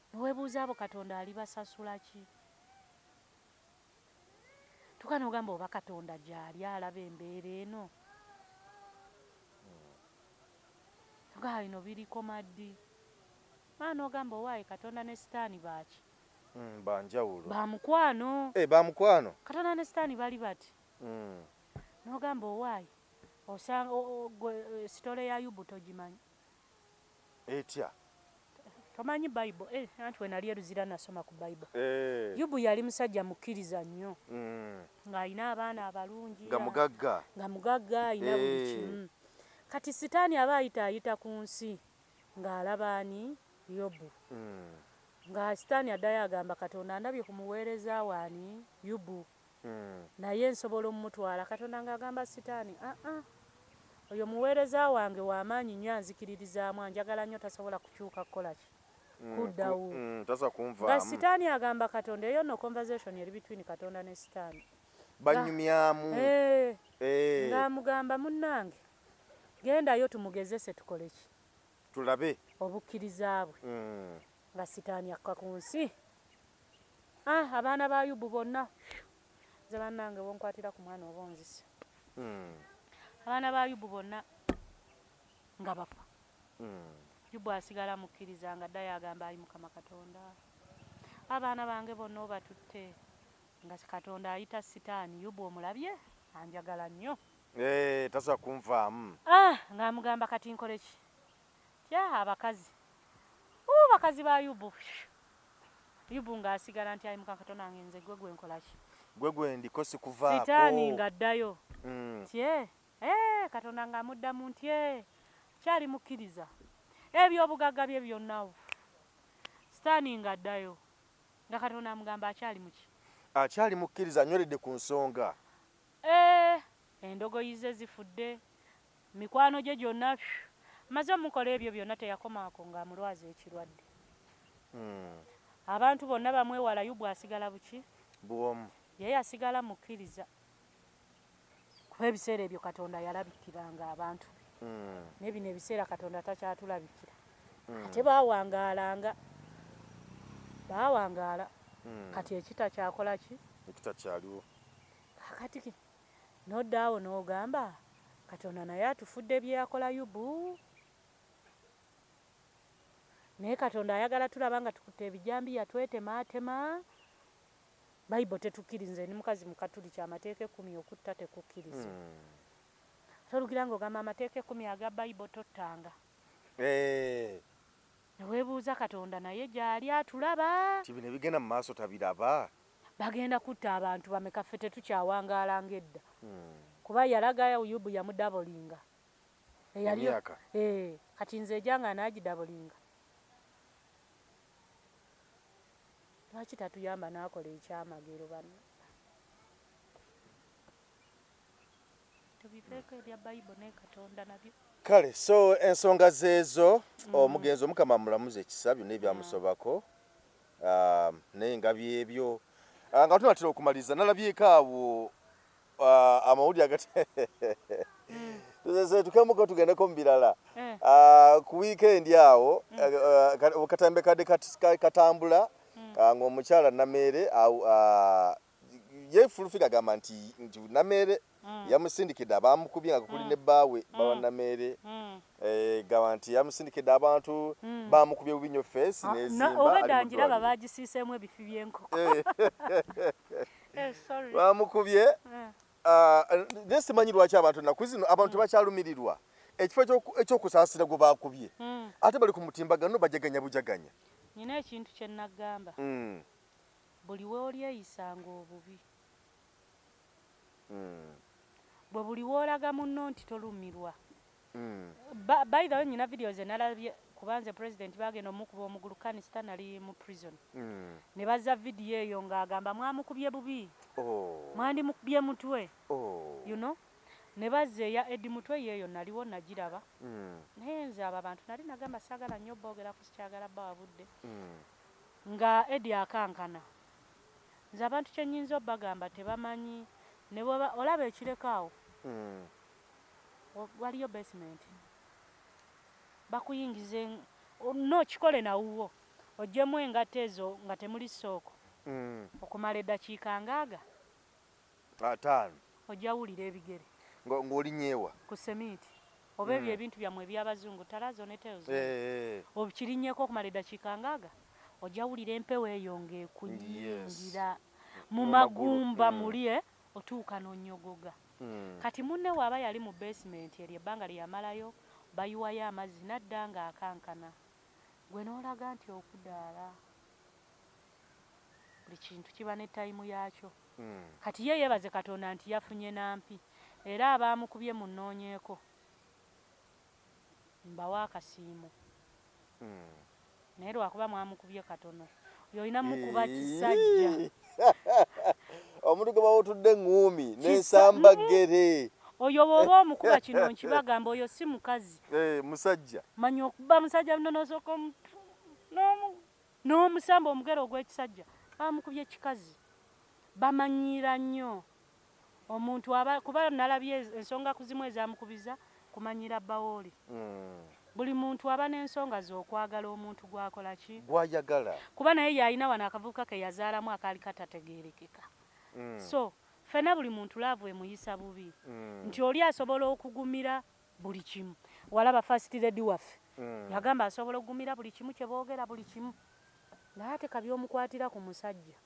neweebuuza abo Katonda alibasasula ki tuka n'ogamba oba Katonda gy'ali alaba embeera eno tugaa bino biriko maddi maa n'ogamba owaayi Katonda ne sitaani baaki banjawulo bamukwano bamukwano Katonda ne sitaani bali bati n'ogamba owaayi osanga sitole ya Ayubu togimanyi etya tomanyi Bible anti we nali eruzira nasoma ku Bible Ayubu yali musajja mukkiriza nnyo ng'alina abaana abalungi nga mugagga alina buli kimu kati sitaani aba ayita ku nsi ng'alaba ani Yobu nga sitaani addayo agamba Katonda andabye ku muweereza waani Yubu naye nsobola omutwala. Katonda ng'agamba sitaani oyo muweereza wange w'amaanyi nnyo anzikiririzaamu anjagala nnyo tasobola kukyuka kukola ki kuddawo nga sitaani agamba Katonda eyo no conversation eri between Katonda ne sitaani banyumyamu ng'amugamba munnange gendayo tumugezese tukole ki tulabe obukkiriza bwe nga sitaani akka ku nsi. Abaana ba Yubu bonna nze bannange bonkwatira ku mwana oba onzise. Abaana ba Yubu bonna nga bafa. Yubu asigala mukkiriza nga ddayo agamba ayi Mukama Katonda abaana bange bonna obatutte nga Katonda ayita sitaani Yubu omulabye anjagala nnyo tasa kunvaamu ng'amugamba kati nkole ki tya abakazi bakazi ba Yubu ng'asigala nti ayi Mukama Katonda wange nze gwe nkola ki gwe ndiko sikuvaako. sitaani ng'addayo tye Katonda ng'amuddamu nti kyali mukkiriza ebyobugagga bye byonna sitaani ng'addayo nga Katonda amugamba akyali muki akyali mukkiriza anyoledde ku nsonga endogoyi ze zifudde mikwano gye gyonna maze omukola ebyo byonna teyakomaako ng'amulwaza ekirwadde. Abantu bonna bamwewala Yubu asigala buki buwomu ye yasigala mukkiriza kuba ebiseera ebyo Katonda yalabikiranga abantu n'ebino ebiseera Katonda takyatulabikira ate bawangaala kati ekitakyakola ki ekitakyaliwo kakati noddaawo n'ogamba Katonda naye atufudde bye yakola Yubu naye Katonda ayagala tulaba nga tukutte ebijambi yatwetemaatema. Bayibuli tetukkiriza ni mukazi mukatuliki amateeka 10 okutta tekukkirizibwa. Tolugira ng'ogamba amateeka 10 aga Bayibuli tottanga. Neweebuuza Katonda naye gy'ali atulaba. Ti bino ebigenda mu maaso tabiraba. Bagenda kutta abantu bameka ffe tetukyawangaala ng'edda. Kuba yalaga Yubu yamudabolinga. Emyaka. Kati nze ejjanga anaagidabolinga. Lwaki tatuyamba n'akola ekyamagero banno? Tubiveeko ebya Bayibuli ne Katonda nabyo. Kale so ensonga zeezo omugenzi Omukama mulamuze ekisa byonna ebyamusobako naye nga byebyo nga tunatera okumaliza nalabyeko awo amawulire agati tukemuko tugendeko mu birala ku wiikendi awo katambe kadde katambula ng'omukyala Namere yefulufiga agamba nti Namere yamusindikidde abamukubye nga kuli ne bbaawe baba Namere gamba nti yamusindikidde abantu bamukubye bubinyo feesi n'ezimba obedangira babagisiiseemu ebifi by'enkoko bamukubye nesimanyi lwaki abantu naku zino abantu bakyalumirirwa ekifo ekyokusaasira gwe bakubye ate bali ku mutimbagano bajaganya bujaganya. Nina ekintu kye nagamba buli weolyeyisanga obubi bwe buli woolaga munno nti tolumirwa. By the way nyina video ze nalabye kubanze president bagenda omukuba omugulu kanisita nali mu prison ne bazza video eyo ng'agamba mwamukubye bubi mwandi mukubye mutwe you know ne bazza eya Edi Mutwe yeeyo naliwo nagiraba naye nze abo abantu nali nagamba saagala nnyo boogera ku sikyagala bba wabudde nga Edi akankana nze abantu kye nnyinza obbagamba tebamanyi ne bw'oba olaba ekirekaawo waliyo basement bakuyingize kikole nawuwo oggyemu engato ezo nga temuli ssooko okumala eddakiika ngaaga 5 ojjawulira ebigere ng'olinyeewa ku sementi oba ebyo ebintu byammwe eby'abazungu talazo ne tezo okirinnyeko okumala eddakiika ngaaga ojjawulira empewo eyo ng'ekunyingira mu magumba muli otuuka n'onnyogoga. Kati munne waaba yali mu basement eryo ebbanga lye yamalayo bayiwayo amazzi nadda ng'akankana gwe n'olaga nti okudaala buli kintu kiba ne tayimu yaakyo. Kati ye yeebaze Katonda nti yafunye nampi era abaamukubye munnoonyeeko mbawa akasiimo naye lwakuba mwamukubye katono yoyina mukuba kisajja omuntu gwe bawotudde ngumi n'ensamba gere oyo bw'oba omukuba kino nkibagamba oyo si mukazi musajja manya okuba musajja nonosooka n'omusamba omugere ogw'ekisajja bamukubye kikazi bamanyiira nnyo omuntu kuba nalabye ensonga kuzimu ezamukubiza kumanyira bbawooli buli muntu aba n'ensonga z'okwagala omuntu gwakola ki gwayagala kuba naye yalina wano akavubuka ke yazaalamu akaali katategeerekeka so fena buli muntu laavu emuyisa bubi nti oli asobola okugumira buli kimu walaba first lady waffe yagamba asobola okugumira buli kimu kye boogera buli kimu naye ate kabyomukwatira ku musajja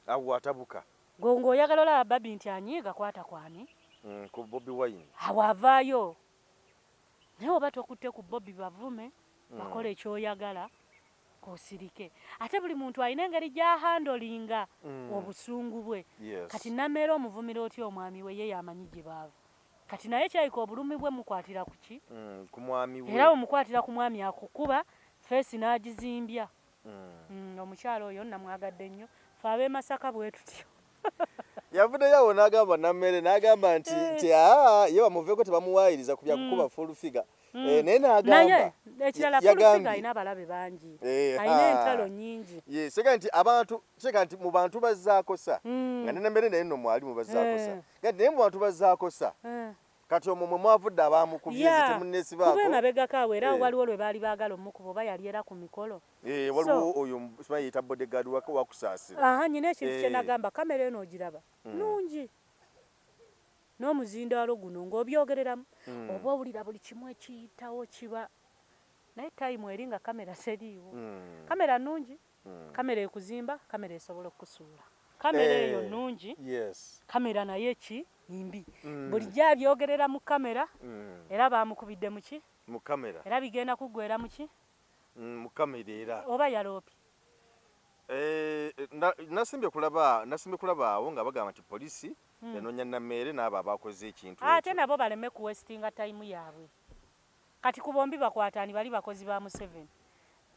awo atabuka ng'oyagala olaba babi nti anyiiga kwata kwani ku Bobi Wine awo avaayo naye oba tokutte ku Bobi bavume bakola ekyoyagala kosirike ate buli muntu alina engeri gy'ahandolinga obusungu bwe kati Namera omuvumira otya omwami we ye yamanyi gye baava kati naye kyayika obulumi bwe mukwatira ku ki ku mwami we era omukwatira ku mwami akukuba feesi n'agizimbya omukyalo oyo namwagadde nnyo fe ab'e Masaka bwe tutyo yavuddeyo awo n'agamba Namere n'agamba nti ye bamuveeko tebamuwaayiriza ku byakukuba full figure naye n'agamba ekirala full figure alina abalabe bangi alina entalo nnyingi sega nti abantu kiteeka nti mu bantu bazzaako sa nga ne Namere naye nno mwali mu bazzaako sa naye mu bantu bazzaako sa kati omwo mwe mwavudde abamukubye temunneesibaako kuba emabegako awo era waliwo lwe baali baagala omukuba oba yali era ku mikolo waliwo oyo simanyi yita bodegaadi wakusaasira nyina ekintu kye nagamba kamera eno ogiraba nungi n'omuzindaalo guno ng'obyogereramu oba owulira buli kimu ekiyitawo kiba naye tayimu eri nga kamera seriiwo kamera nungi kamera ekuzimba kamera esobola okusuula kamera eyo nungi kamera naye ki imbi bulijjo abyogerera mu kamera era bamukubidde muki mu kamera era bigenda kuggwera muki mu kamera era oba yaloopi nasimbye kulaba awo nga bagamba nti poliisi yanoonya Namere n'abo abakoze ekintu ate nabo baleme kuwestinga tayimu yaabwe kati ku bombi bakwatani bali bakozi ba Museveni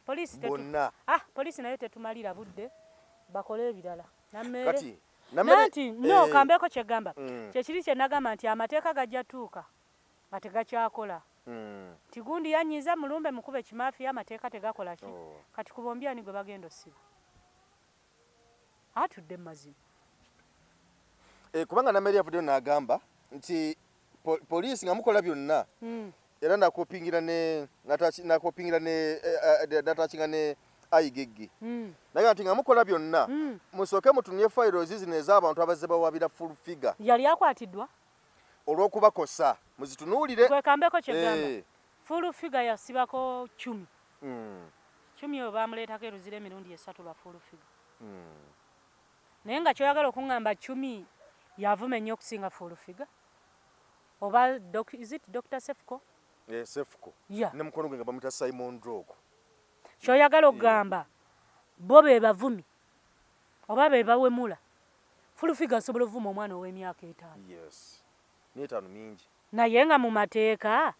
poliisi nayo tetumalira budde bakole ebirala Namere Nanti no kambeko kyegamba kyekiri kye nagamba nti amateeka gajja tuuka nga tegakyakola tigundi yanyiza mulumbe mukube kimafiya amateeka tegakola ki kati ku bombi ani gwe bagenda osiba atudde mazima kubanga Namere yavuddeyo n'agamba nti poliisi nga mukola byonna era nakopingira ne natakinga ne ayigegge naye nti nga mukola byonna musooke mutunye fayiro zino ez'abantu abazze bawabira full figure yali akwatiddwa olw'okubakosa muzitunuulire kwekambeko kyegamba full figure yasibako 10 oyo bamuleetako eruzira emirundi 3 lwa full figure naye nga kyoyagala okuŋŋamba 10 yavuma ennyo okusinga full figure oba is it Dr. Sefco Sefco ne mukono gwe nga bamuyita Simon Drogo kyoyagala okugamba bo be bavumi oba be bawemula full figure asobola ovuma omwana ow'emyaka 5 mingi naye nga mu mateeka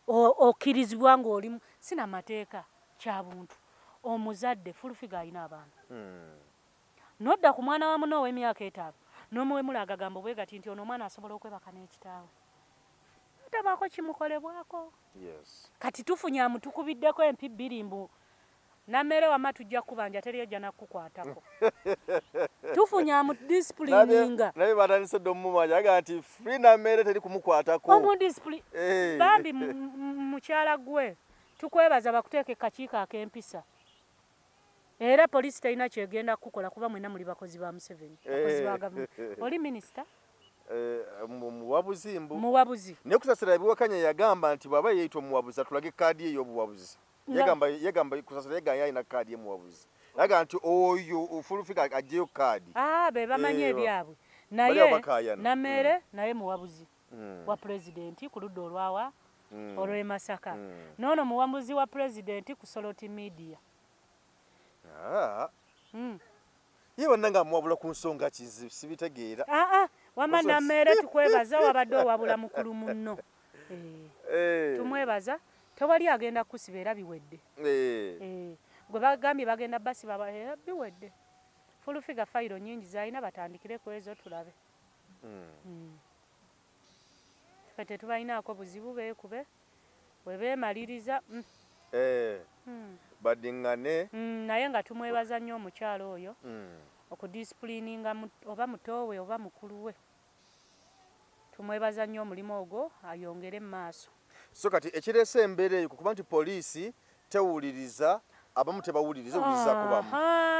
okkirizibwa ng'oli sina mateeka kya buntu omuzadde full figure alina abaana nodda ku mwana wa muno ow'emyaka 5 n'omuwemula agagamba bwe gati nti ono omwana asobola okwebaka n'ekitaawe tabaako kimukolebwako kati tufunye amutukubiddeko empi 2 mbu Namere wama tujja kubanja teri ojja nakukwatako tufunye amudisciplininga naye batandise domumanya aga nti free Namere teri kumukwatako omudiscipline bambi mukyala gwe tukwebaza bakuteeke kakiiko ak'empisa era poliisi terina kyegenda kukola kuba mwena muli bakozi ba Museveni bakozi ba gavumenti oli minisita muwabuzi naye Kusasira ebiwakanya yagamba nti bwaba yeeyita omuwabuzi atulage kaadi ye ey'obuwabuzi yagamba Kusasira yeganya alina kaadi y'emuwabuzi yagamba nti oyo full figure ajjeyo kaadi be bamanyi ebyabwe naye Namere naye muwabuzi wa pulezidenti ku ludda olwawa olw'e Masaka noono muwabuzi wa pulezidenti ku Soloti Media ye bonna nga muwabula ku nsonga kizibu sibitegeera wama Namere tukwebaza wabadde owabula mukulu munno tumwebaza tewali agenda kusiba era biwedde gwe bagambye bagenda basiba era biwedde fulufiga fayiro nyingi zalina batandikire ku ezo tulabe ffe tetubalinaako buzibu beekube bwe beemaliriza badiŋŋane naye nga tumwebaza nnyo omukyalo oyo okudisipulininga oba mutowe oba mukulu we tumwebaza nnyo omulimu ogwo ayongere mu maaso so kati ekireese embeera eyo kukuba nti poliisi tewuliriza abamu tebawuliriza owuliriza kubamu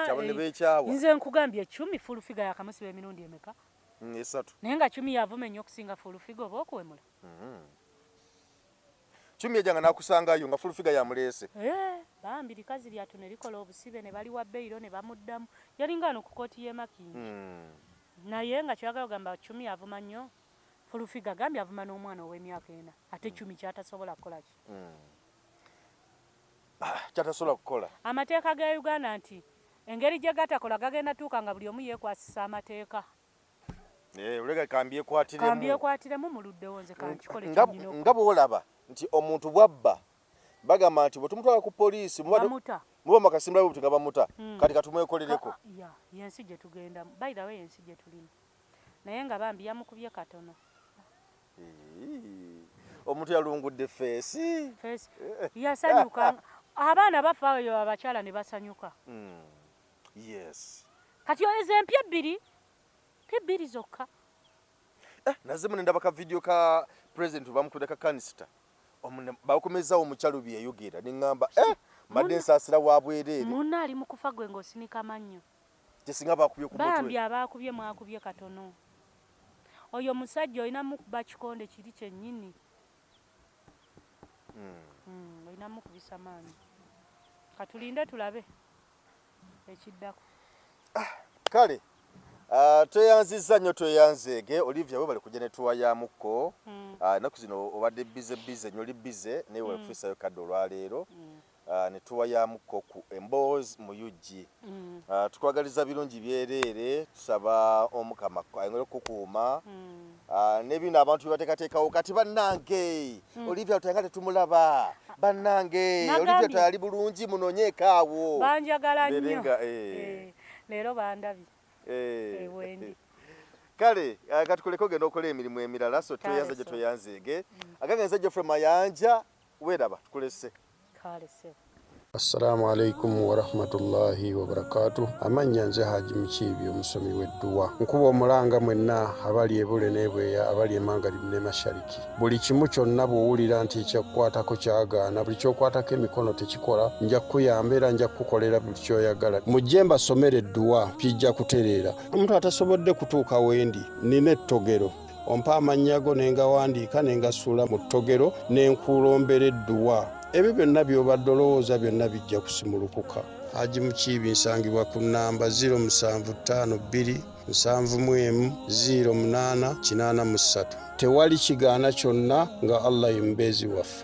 kyabo ne beekyawa nze nkugambye 10 fulufiga yakamusiba emirundi emeka 3 naye nga 10 yavuma ennyo okusinga fulufiga oba okuwemula 10 ejanga nakusangayo nga fulufiga yamuleese bambi likazi lyatu ne likola obusibe ne baliwa bbeiro ne bamuddamu yalinga no ku kooti y'e Makingi naye nga kyagala ogamba 10 yavuma nnyo fulufiga gambye avuma n'omwana ow'emyaka 4 ate 10 kyatasobola kukola ki kyatasobola kukola amateeka ga Uganda nti engeri gye gatakola gagenda tuuka nga buli omu yeekwasisa amateeka olega kambyekwaatiremu muluddewo nze kankikole nga bw'olaba nti omuntu bwabba bagamba nti bwe tumutwala ku poliisi muba makasimba bwe nga bamuta kati katumwekolereko yensi gye tugenda bayirawo yensi gye tulina naye nga bambi yamukubye katono omuntu yalungudde feesi yasanyuka abaana bafaayo abakyala ne basanyuka yes kati oyo empya bbiri zokka nazemu nendaba ka video ka president bamukubira ka kanisita bakomezaawo omukyalo bye yayogera neŋŋamba madde nsaasira wa bwereere munna ali mu kufa gwe ng'osinika mannyo kyesinga bakubye ku mutwe bambi abaakubye mwakubye katono oyo musajja olinamu kuba kikonde kiri kyennyini olinamu kubisa maanyi katulinde tulabe ekiddako kale tweyanzizza nnyo tweyanzeege Olivia we bali kujja ne tuwayamukko ennaku zino obadde bize nnyo oli bize naye wekufisayo kadde olwaleero ne tuwayamukko ku Emboozi mu UG tukwagaliza birungi byereere tusaba Omukama ayongere okukukuuma n'ebino abantu byebateekateekawo kati bannange Olivia tayanga tetumulaba bannange Olivia tayali bulungi munoonyeekaawo banjagala nnyo leero bandabye kale katukoleko ogenda okola emirimu emirala so tweyanze gye tweyanzeege agangenze Geoffrey Mayanja weeraba tukulese Assalamu alaikum warahmatullahi wabarakatuh. Amanya nze Haji Mukiibi omusomi w'edduwa. Nkuba omulanga mwenna abali ebule n'ebweya abali emangalibi ne mashariki. Buli kimu kyonna bw'owulira nti ekyakukwatako kyagaana buli kyokwatako emikono tekikola nja kukuyamba era nja kukukolera buli kyoyagala. Mujje mbasomere edduwa kijja kutereera. Omuntu atasobodde kutuuka wendi nina ettogero. Ompa amannya go ne ngawandiika ne ngasuula mu ttogero ne nkulombera edduwa. Ebyo byonna by'obadde olowooza byonna bijja kusimulukuka. Haji Mukiibi nsangibwa ku nnamba 0752 71 08 83. Tewali kigaana kyonna nga Allah ye mubeezi waffe.